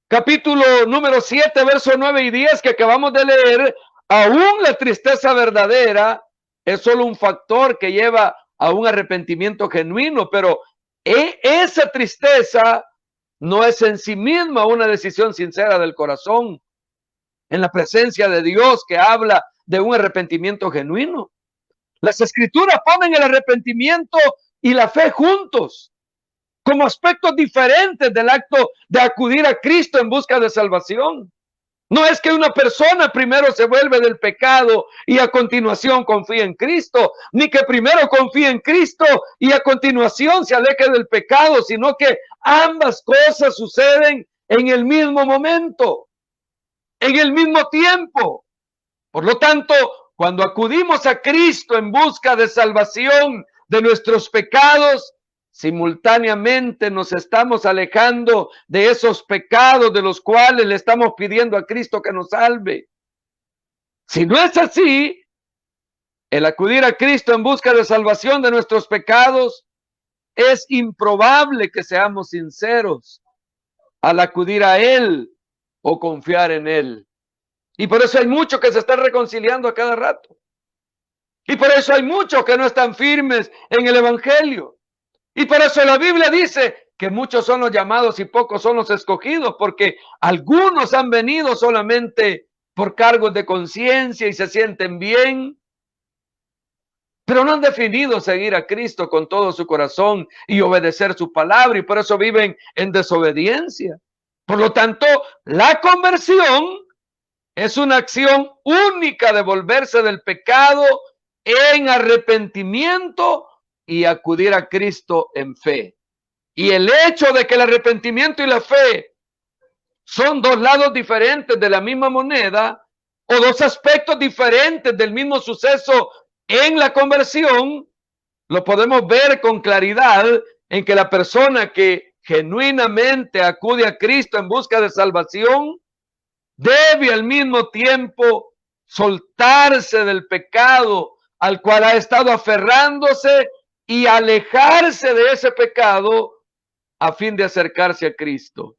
capítulo número 7, verso 9 y 10 que acabamos de leer, aún la tristeza verdadera es solo un factor que lleva a un arrepentimiento genuino, pero esa tristeza no es en sí misma una decisión sincera del corazón en la presencia de Dios que habla de un arrepentimiento genuino. Las escrituras ponen el arrepentimiento y la fe juntos como aspectos diferentes del acto de acudir a Cristo en busca de salvación. No es que una persona primero se vuelve del pecado y a continuación confía en Cristo, ni que primero confía en Cristo y a continuación se aleje del pecado, sino que ambas cosas suceden en el mismo momento, en el mismo tiempo. Por lo tanto, cuando acudimos a Cristo en busca de salvación de nuestros pecados, simultáneamente nos estamos alejando de esos pecados de los cuales le estamos pidiendo a Cristo que nos salve. Si no es así, el acudir a Cristo en busca de salvación de nuestros pecados, es improbable que seamos sinceros al acudir a Él o confiar en Él. Y por eso hay muchos que se están reconciliando a cada rato. Y por eso hay muchos que no están firmes en el Evangelio. Y por eso la Biblia dice que muchos son los llamados y pocos son los escogidos, porque algunos han venido solamente por cargos de conciencia y se sienten bien, pero no han definido seguir a Cristo con todo su corazón y obedecer su palabra, y por eso viven en desobediencia. Por lo tanto, la conversión es una acción única de volverse del pecado en arrepentimiento y acudir a Cristo en fe. Y el hecho de que el arrepentimiento y la fe son dos lados diferentes de la misma moneda o dos aspectos diferentes del mismo suceso en la conversión, lo podemos ver con claridad en que la persona que genuinamente acude a Cristo en busca de salvación debe al mismo tiempo soltarse del pecado al cual ha estado aferrándose y alejarse de ese pecado a fin de acercarse a Cristo.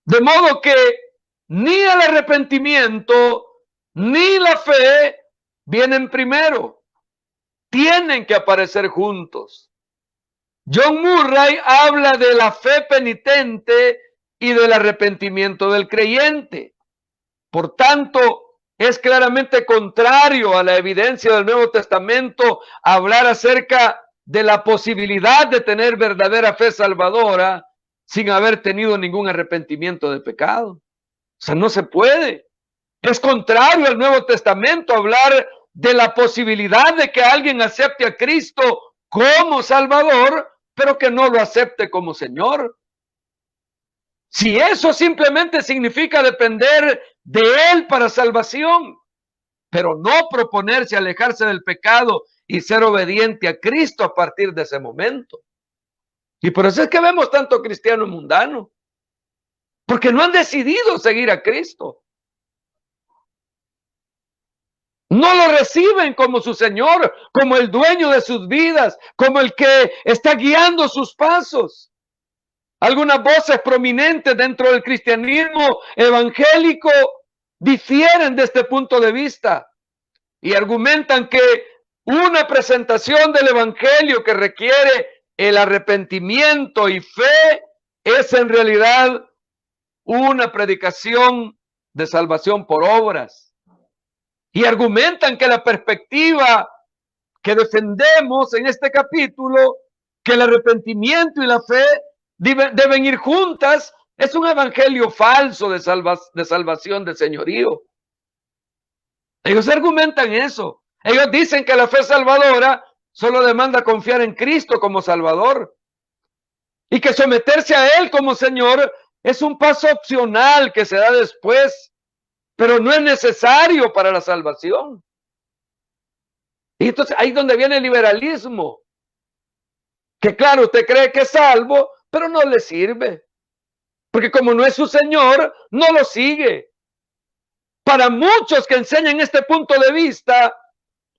De modo que ni el arrepentimiento ni la fe vienen primero, tienen que aparecer juntos. John Murray habla de la fe penitente y del arrepentimiento del creyente. Por tanto, es claramente contrario a la evidencia del Nuevo Testamento hablar acerca de la posibilidad de tener verdadera fe salvadora sin haber tenido ningún arrepentimiento de pecado. O sea, no se puede. Es contrario al Nuevo Testamento hablar de la posibilidad de que alguien acepte a Cristo como Salvador, pero que no lo acepte como Señor. Si eso simplemente significa depender de Él para salvación, pero no proponerse alejarse del pecado y ser obediente a Cristo a partir de ese momento. Y por eso es que vemos tanto cristiano mundano, porque no han decidido seguir a Cristo. No lo reciben como su Señor, como el dueño de sus vidas, como el que está guiando sus pasos. Algunas voces prominentes dentro del cristianismo evangélico difieren de este punto de vista y argumentan que una presentación del evangelio que requiere el arrepentimiento y fe es en realidad una predicación de salvación por obras. Y argumentan que la perspectiva que defendemos en este capítulo, que el arrepentimiento y la fe deben ir juntas, es un evangelio falso de salvación, de señorío. Ellos argumentan eso. Ellos dicen que la fe salvadora solo demanda confiar en Cristo como Salvador y que someterse a Él como Señor es un paso opcional que se da después, pero no es necesario para la salvación. Y entonces ahí es donde viene el liberalismo, que claro, usted cree que es salvo, pero no le sirve, porque como no es su Señor, no lo sigue. Para muchos que enseñan este punto de vista,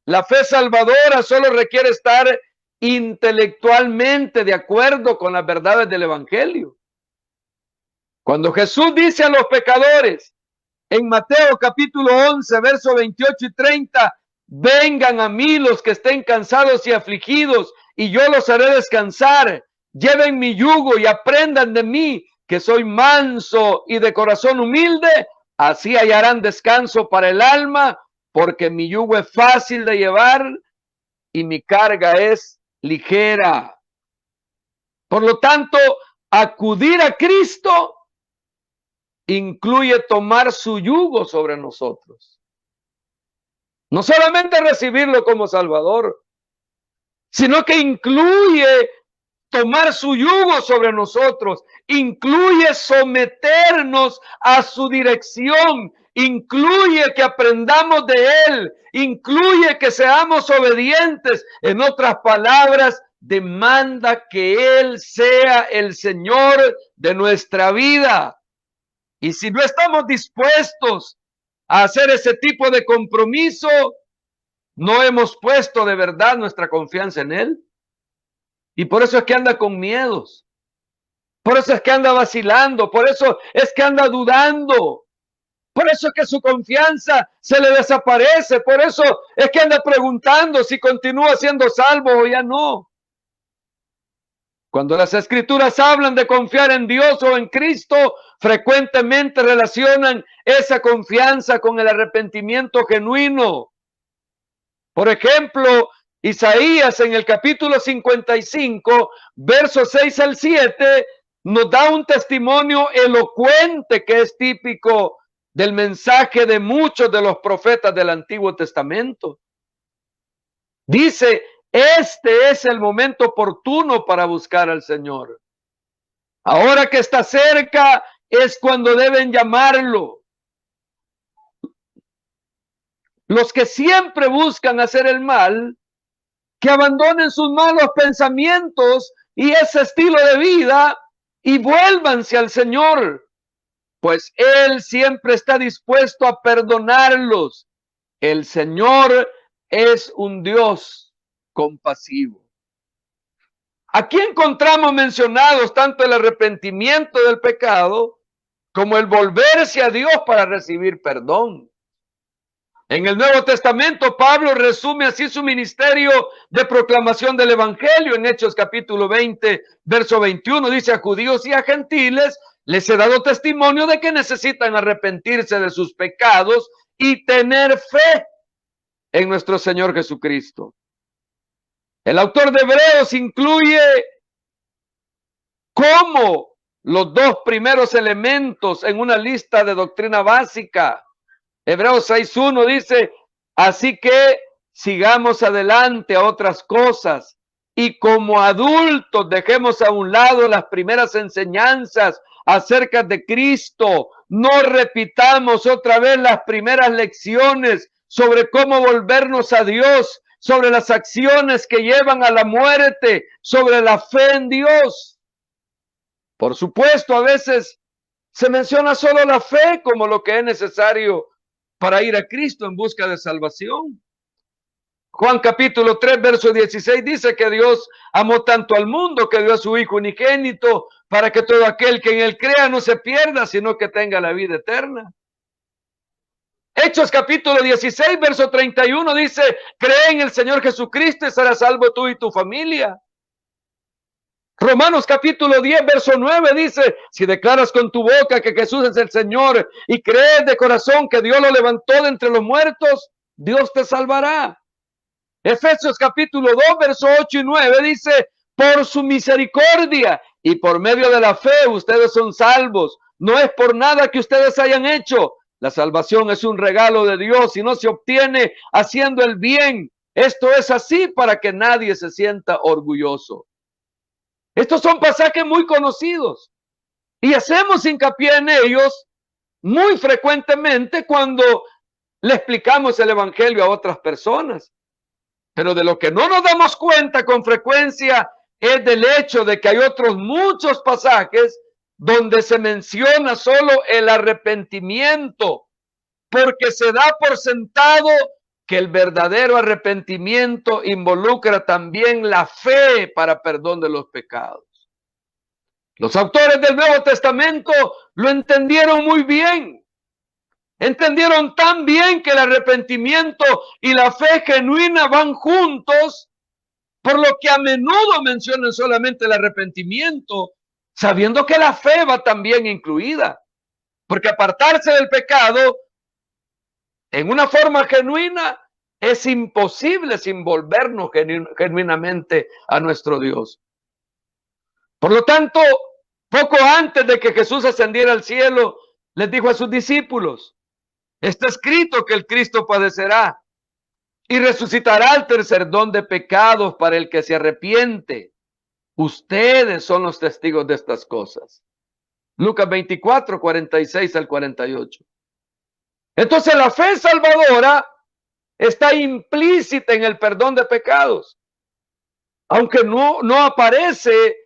la fe salvadora solo requiere estar intelectualmente de acuerdo con las verdades del Evangelio. Cuando Jesús dice a los pecadores, en Mateo capítulo 11, versos 28 y 30, vengan a mí los que estén cansados y afligidos, y yo los haré descansar. Lleven mi yugo y aprendan de mí, que soy manso y de corazón humilde. Así hallarán descanso para el alma, porque mi yugo es fácil de llevar y mi carga es ligera. Por lo tanto, acudir a Cristo incluye tomar su yugo sobre nosotros. No solamente recibirlo como Salvador, sino que incluye tomar su yugo sobre nosotros, incluye someternos a su dirección, incluye que aprendamos de Él, incluye que seamos obedientes. En otras palabras, demanda que Él sea el Señor de nuestra vida. Y si no estamos dispuestos a hacer ese tipo de compromiso, no hemos puesto de verdad nuestra confianza en Él. Y por eso es que anda con miedos. Por eso es que anda vacilando. Por eso es que anda dudando. Por eso es que su confianza se le desaparece. Por eso es que anda preguntando si continúa siendo salvo o ya no. Cuando las escrituras hablan de confiar en Dios o en Cristo, frecuentemente relacionan esa confianza con el arrepentimiento genuino. Por ejemplo, Isaías en el capítulo 55, versos 6 al 7, nos da un testimonio elocuente que es típico del mensaje de muchos de los profetas del Antiguo Testamento. Dice: este es el momento oportuno para buscar al Señor. Ahora que está cerca es cuando deben llamarlo. Los que siempre buscan hacer el mal, que abandonen sus malos pensamientos y ese estilo de vida y vuélvanse al Señor, pues Él siempre está dispuesto a perdonarlos. El Señor es un Dios compasivo. Aquí encontramos mencionados tanto el arrepentimiento del pecado como el volverse a Dios para recibir perdón. En el Nuevo Testamento, Pablo resume así su ministerio de proclamación del Evangelio. En Hechos capítulo 20, verso 21, dice: a judíos y a gentiles les he dado testimonio de que necesitan arrepentirse de sus pecados y tener fe en nuestro Señor Jesucristo. El autor de Hebreos incluye como los dos primeros elementos en una lista de doctrina básica. Hebreos 6:1 dice: así que sigamos adelante a otras cosas y como adultos dejemos a un lado las primeras enseñanzas acerca de Cristo. No repitamos otra vez las primeras lecciones sobre cómo volvernos a Dios, sobre las acciones que llevan a la muerte, sobre la fe en Dios. Por supuesto, a veces se menciona solo la fe como lo que es necesario para ir a Cristo en busca de salvación. Juan capítulo 3, verso 16 dice que Dios amó tanto al mundo que dio a su Hijo unigénito para que todo aquel que en él crea no se pierda, sino que tenga la vida eterna. Hechos capítulo 16, verso 31 dice: cree en el Señor Jesucristo y serás salvo tú y tu familia. Romanos capítulo 10, verso 9 dice: si declaras con tu boca que Jesús es el Señor y crees de corazón que Dios lo levantó de entre los muertos, Dios te salvará. Efesios capítulo 2, verso 8 y 9 dice: por su misericordia y por medio de la fe ustedes son salvos. No es por nada que ustedes hayan hecho. La salvación es un regalo de Dios y no se obtiene haciendo el bien. Esto es así para que nadie se sienta orgulloso. Estos son pasajes muy conocidos y hacemos hincapié en ellos muy frecuentemente cuando le explicamos el evangelio a otras personas. Pero de lo que no nos damos cuenta con frecuencia es del hecho de que hay otros muchos pasajes donde se menciona solo el arrepentimiento, porque se da por sentado que el verdadero arrepentimiento involucra también la fe para perdón de los pecados. Los autores del Nuevo Testamento lo entendieron muy bien. Entendieron tan bien que el arrepentimiento y la fe genuina van juntos, por lo que a menudo mencionan solamente el arrepentimiento, sabiendo que la fe va también incluida. Porque apartarse del pecado en una forma genuina es imposible sin volvernos genuinamente a nuestro Dios. Por lo tanto, poco antes de que Jesús ascendiera al cielo, les dijo a sus discípulos: está escrito que el Cristo padecerá y resucitará al tercer don de pecados para el que se arrepiente. Ustedes son los testigos de estas cosas. Lucas 24, 46 al 48. Entonces la fe salvadora está implícita en el perdón de pecados, aunque no aparece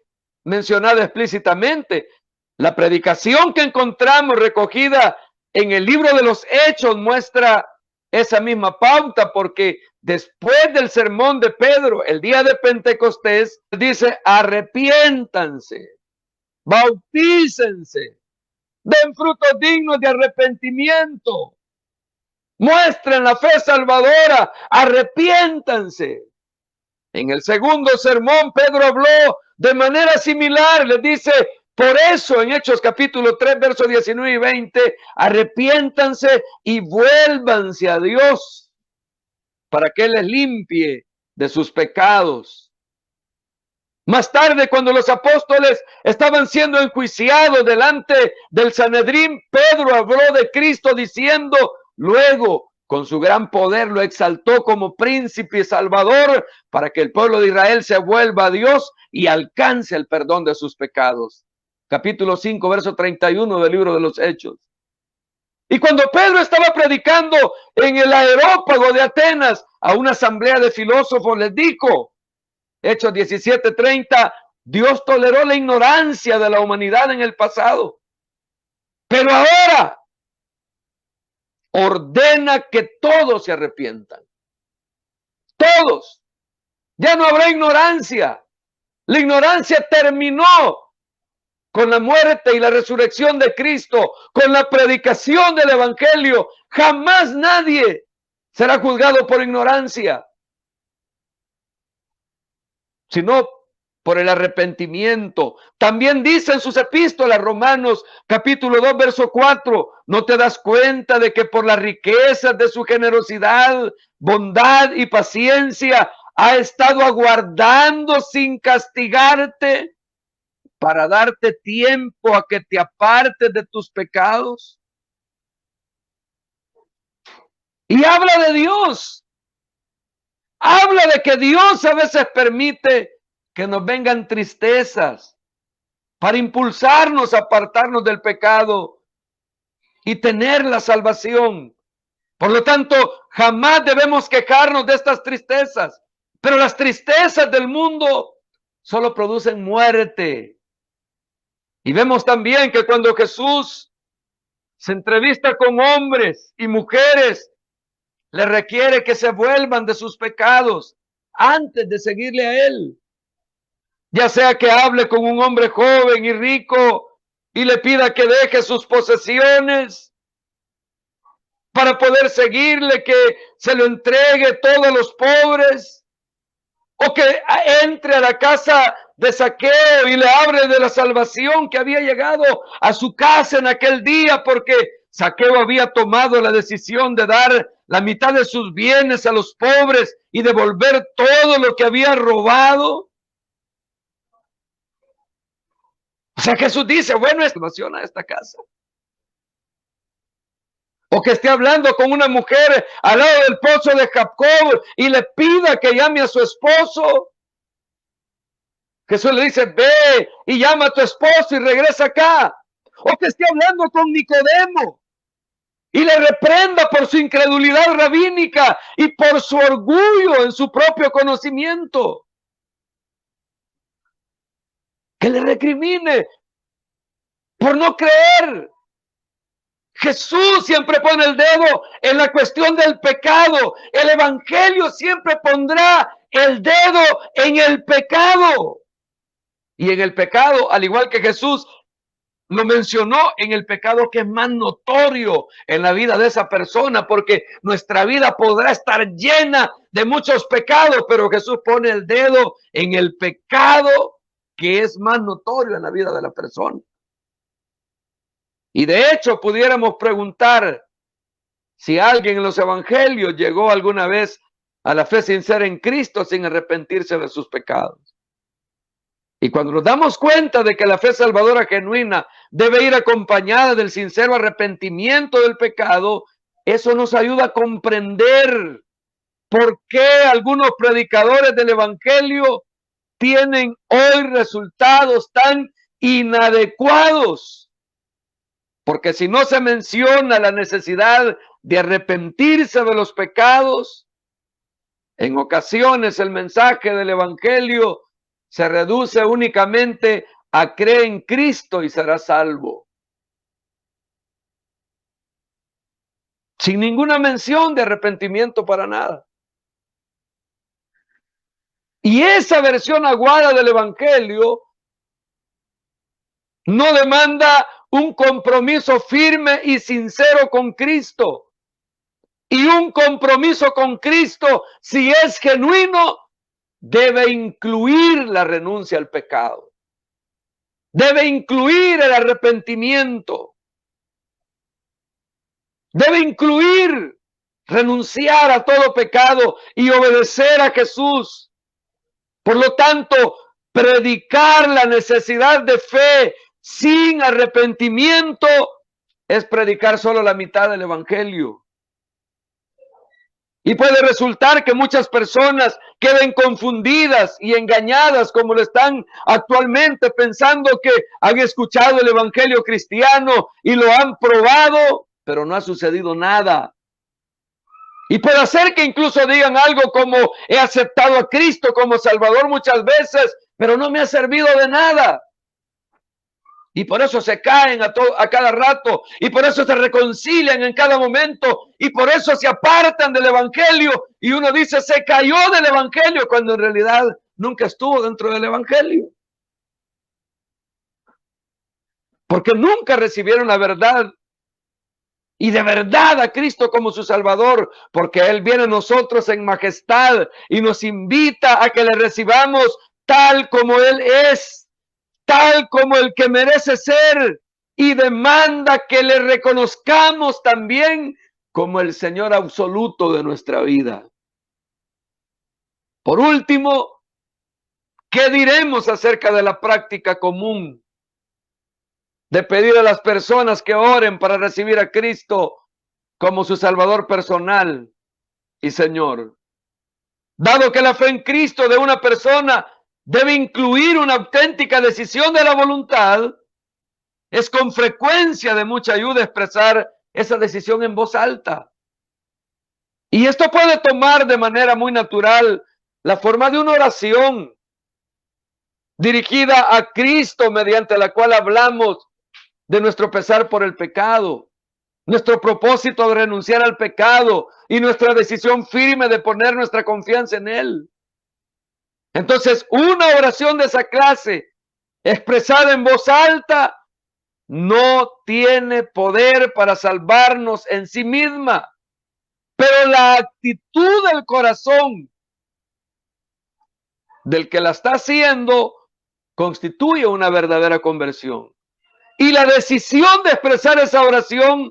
mencionada explícitamente. La predicación que encontramos recogida en el libro de los Hechos muestra esa misma pauta, porque después del sermón de Pedro, el día de Pentecostés, dice: arrepiéntanse, bautícense Den frutos dignos de arrepentimiento. Muestren la fe salvadora. Arrepiéntanse. En el segundo sermón, Pedro habló de manera similar. Les dice, por eso en Hechos capítulo 3, versos 19 y 20, arrepiéntanse y vuélvanse a Dios para que Él les limpie de sus pecados. Más tarde, cuando los apóstoles estaban siendo enjuiciados delante del Sanedrín, Pedro habló de Cristo diciendo, luego, con su gran poder lo exaltó como príncipe y salvador para que el pueblo de Israel se vuelva a Dios y alcance el perdón de sus pecados. Capítulo 5, verso 31 del libro de los Hechos. Y cuando Pedro estaba predicando en el Areópago de Atenas a una asamblea de filósofos, les dijo, Hechos 17:30, Dios toleró la ignorancia de la humanidad en el pasado, pero ahora ordena que todos se arrepientan. Todos. Ya no habrá ignorancia. La ignorancia terminó con la muerte y la resurrección de Cristo, con la predicación del Evangelio. Jamás nadie será juzgado por ignorancia, sino por el arrepentimiento. También dice en sus epístolas, Romanos capítulo 2, verso 4, ¿no te das cuenta de que por las riquezas de su generosidad, bondad y paciencia ha estado aguardando sin castigarte para darte tiempo a que te apartes de tus pecados? Y habla de Dios. Habla de que Dios a veces permite que nos vengan tristezas para impulsarnos a apartarnos del pecado y tener la salvación. Por lo tanto, jamás debemos quejarnos de estas tristezas. Pero las tristezas del mundo solo producen muerte. Y vemos también que cuando Jesús se entrevista con hombres y mujeres, le requiere que se vuelvan de sus pecados antes de seguirle a Él. Ya sea que hable con un hombre joven y rico y le pida que deje sus posesiones para poder seguirle, que se lo entregue todo a los pobres, o que entre a la casa de Zaqueo y le hable de la salvación que había llegado a su casa en aquel día, porque Zaqueo había tomado la decisión de dar la mitad de sus bienes a los pobres y devolver todo lo que había robado. O sea, Jesús dice, bueno, es salvación a esta casa. O que esté hablando con una mujer al lado del pozo de Jacob y le pida que llame a su esposo. Jesús le dice, ve y llama a tu esposo y regresa acá. O que esté hablando con Nicodemo y le reprenda por su incredulidad rabínica y por su orgullo en su propio conocimiento. Que le recrimine por no creer. Jesús siempre pone el dedo en la cuestión del pecado. El Evangelio siempre pondrá el dedo en el pecado. Y en el pecado, al igual que Jesús lo mencionó, en el pecado que es más notorio en la vida de esa persona, porque nuestra vida podrá estar llena de muchos pecados, pero Jesús pone el dedo en el pecado que es más notorio en la vida de la persona. Y de hecho pudiéramos preguntar si alguien en los evangelios llegó alguna vez a la fe sincera en Cristo sin arrepentirse de sus pecados. Y cuando nos damos cuenta de que la fe salvadora genuina debe ir acompañada del sincero arrepentimiento del pecado, eso nos ayuda a comprender por qué algunos predicadores del evangelio tienen hoy resultados tan inadecuados. Porque si no se menciona la necesidad de arrepentirse de los pecados, en ocasiones el mensaje del evangelio se reduce únicamente a creer en Cristo y será salvo. Sin ninguna mención de arrepentimiento para nada. Y esa versión aguada del evangelio no demanda un compromiso firme y sincero con Cristo. Y un compromiso con Cristo, si es genuino, debe incluir la renuncia al pecado. Debe incluir el arrepentimiento. Debe incluir renunciar a todo pecado y obedecer a Jesús. Por lo tanto, predicar la necesidad de fe sin arrepentimiento es predicar solo la mitad del evangelio. Y puede resultar que muchas personas queden confundidas y engañadas como lo están actualmente, pensando que han escuchado el evangelio cristiano y lo han probado, pero no ha sucedido nada. Y puede ser que incluso digan algo como: he aceptado a Cristo como Salvador muchas veces, pero no me ha servido de nada. Y por eso se caen a cada rato, y por eso se reconcilian en cada momento, y por eso se apartan del evangelio, y uno dice: se cayó del evangelio, cuando en realidad nunca estuvo dentro del evangelio. Porque nunca recibieron la verdad, y de verdad a Cristo como su Salvador, porque Él viene a nosotros en majestad y nos invita a que le recibamos tal como Él es, tal como el que merece ser, y demanda que le reconozcamos también como el Señor absoluto de nuestra vida. Por último, ¿qué diremos acerca de la práctica común de pedir a las personas que oren para recibir a Cristo como su Salvador personal y Señor? Dado que la fe en Cristo de una persona debe incluir una auténtica decisión de la voluntad, es con frecuencia de mucha ayuda expresar esa decisión en voz alta. Y esto puede tomar de manera muy natural la forma de una oración dirigida a Cristo, mediante la cual hablamos de nuestro pesar por el pecado, nuestro propósito de renunciar al pecado y nuestra decisión firme de poner nuestra confianza en Él. Entonces, una oración de esa clase, expresada en voz alta, no tiene poder para salvarnos en sí misma, pero la actitud del corazón del que la está haciendo constituye una verdadera conversión. Y la decisión de expresar esa oración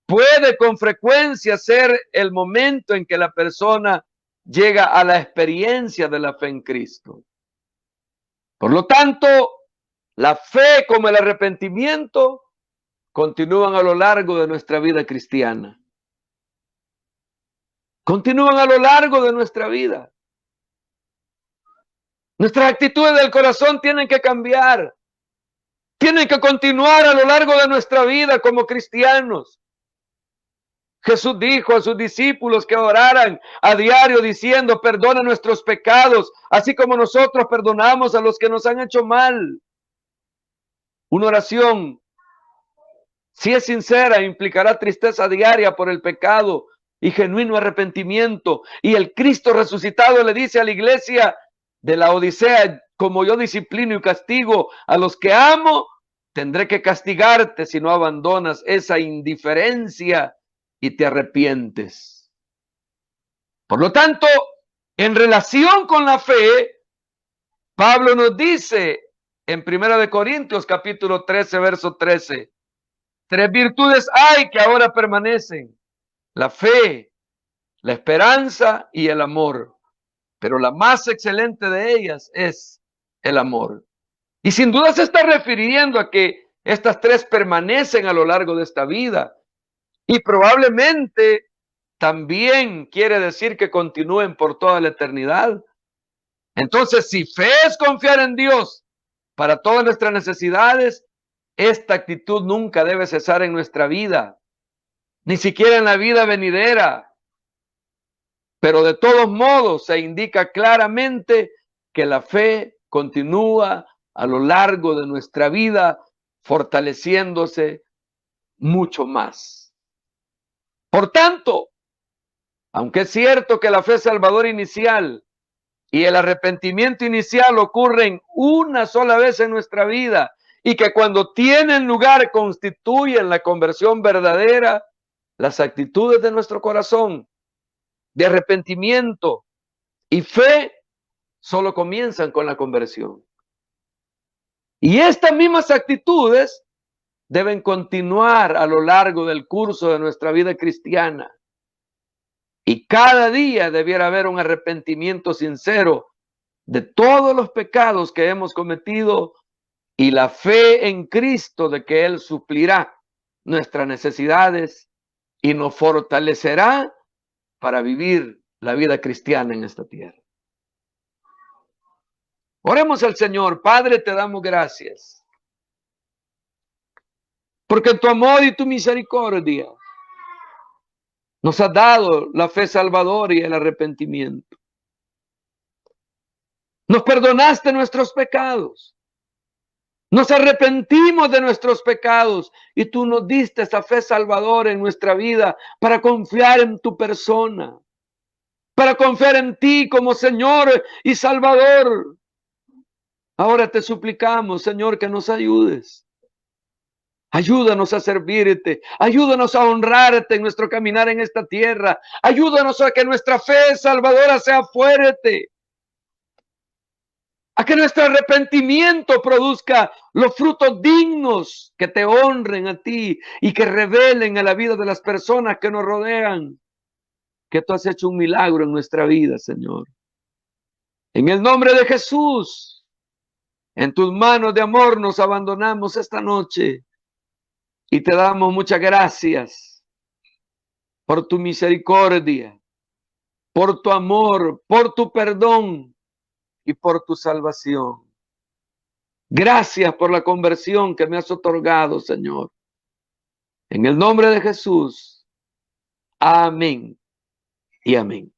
puede con frecuencia ser el momento en que la persona llega a la experiencia de la fe en Cristo. Por lo tanto, la fe como el arrepentimiento continúan a lo largo de nuestra vida cristiana. Continúan a lo largo de nuestra vida. Nuestras actitudes del corazón tienen que cambiar. Tienen que continuar a lo largo de nuestra vida como cristianos. Jesús dijo a sus discípulos que oraran a diario diciendo: perdona nuestros pecados, así como nosotros perdonamos a los que nos han hecho mal. Una oración, si es sincera, implicará tristeza diaria por el pecado y genuino arrepentimiento. Y el Cristo resucitado le dice a la iglesia de la Odisea: como yo disciplino y castigo a los que amo, tendré que castigarte si no abandonas esa indiferencia y te arrepientes. Por lo tanto, en relación con la fe, Pablo nos dice en 1 Corintios capítulo 13, verso 13, 3 virtudes hay que ahora permanecen: la fe, la esperanza y el amor. Pero la más excelente de ellas es el amor. Y sin duda se está refiriendo a que estas tres permanecen a lo largo de esta vida. Y probablemente también quiere decir que continúen por toda la eternidad. Entonces, si fe es confiar en Dios para todas nuestras necesidades, esta actitud nunca debe cesar en nuestra vida, ni siquiera en la vida venidera. Pero de todos modos se indica claramente que la fe continúa a lo largo de nuestra vida, fortaleciéndose mucho más. Por tanto, aunque es cierto que la fe salvadora inicial y el arrepentimiento inicial ocurren una sola vez en nuestra vida y que cuando tienen lugar constituyen la conversión verdadera, las actitudes de nuestro corazón de arrepentimiento y fe solo comienzan con la conversión. Y estas mismas actitudes deben continuar a lo largo del curso de nuestra vida cristiana. Y cada día debiera haber un arrepentimiento sincero de todos los pecados que hemos cometido y la fe en Cristo de que Él suplirá nuestras necesidades y nos fortalecerá para vivir la vida cristiana en esta tierra. Oremos al Señor. Padre, te damos gracias, porque tu amor y tu misericordia nos has dado la fe salvadora y el arrepentimiento. Nos perdonaste nuestros pecados. Nos arrepentimos de nuestros pecados y tú nos diste esa fe salvadora en nuestra vida para confiar en tu persona, para confiar en ti como Señor y Salvador. Ahora te suplicamos, Señor, que nos ayudes. Ayúdanos a servirte, ayúdanos a honrarte en nuestro caminar en esta tierra, ayúdanos a que nuestra fe salvadora sea fuerte, a que nuestro arrepentimiento produzca los frutos dignos que te honren a ti y que revelen a la vida de las personas que nos rodean que tú has hecho un milagro en nuestra vida, Señor. En el nombre de Jesús, en tus manos de amor nos abandonamos esta noche y te damos muchas gracias por tu misericordia, por tu amor, por tu perdón y por tu salvación. Gracias por la conversión que me has otorgado, Señor. En el nombre de Jesús. Amén y amén.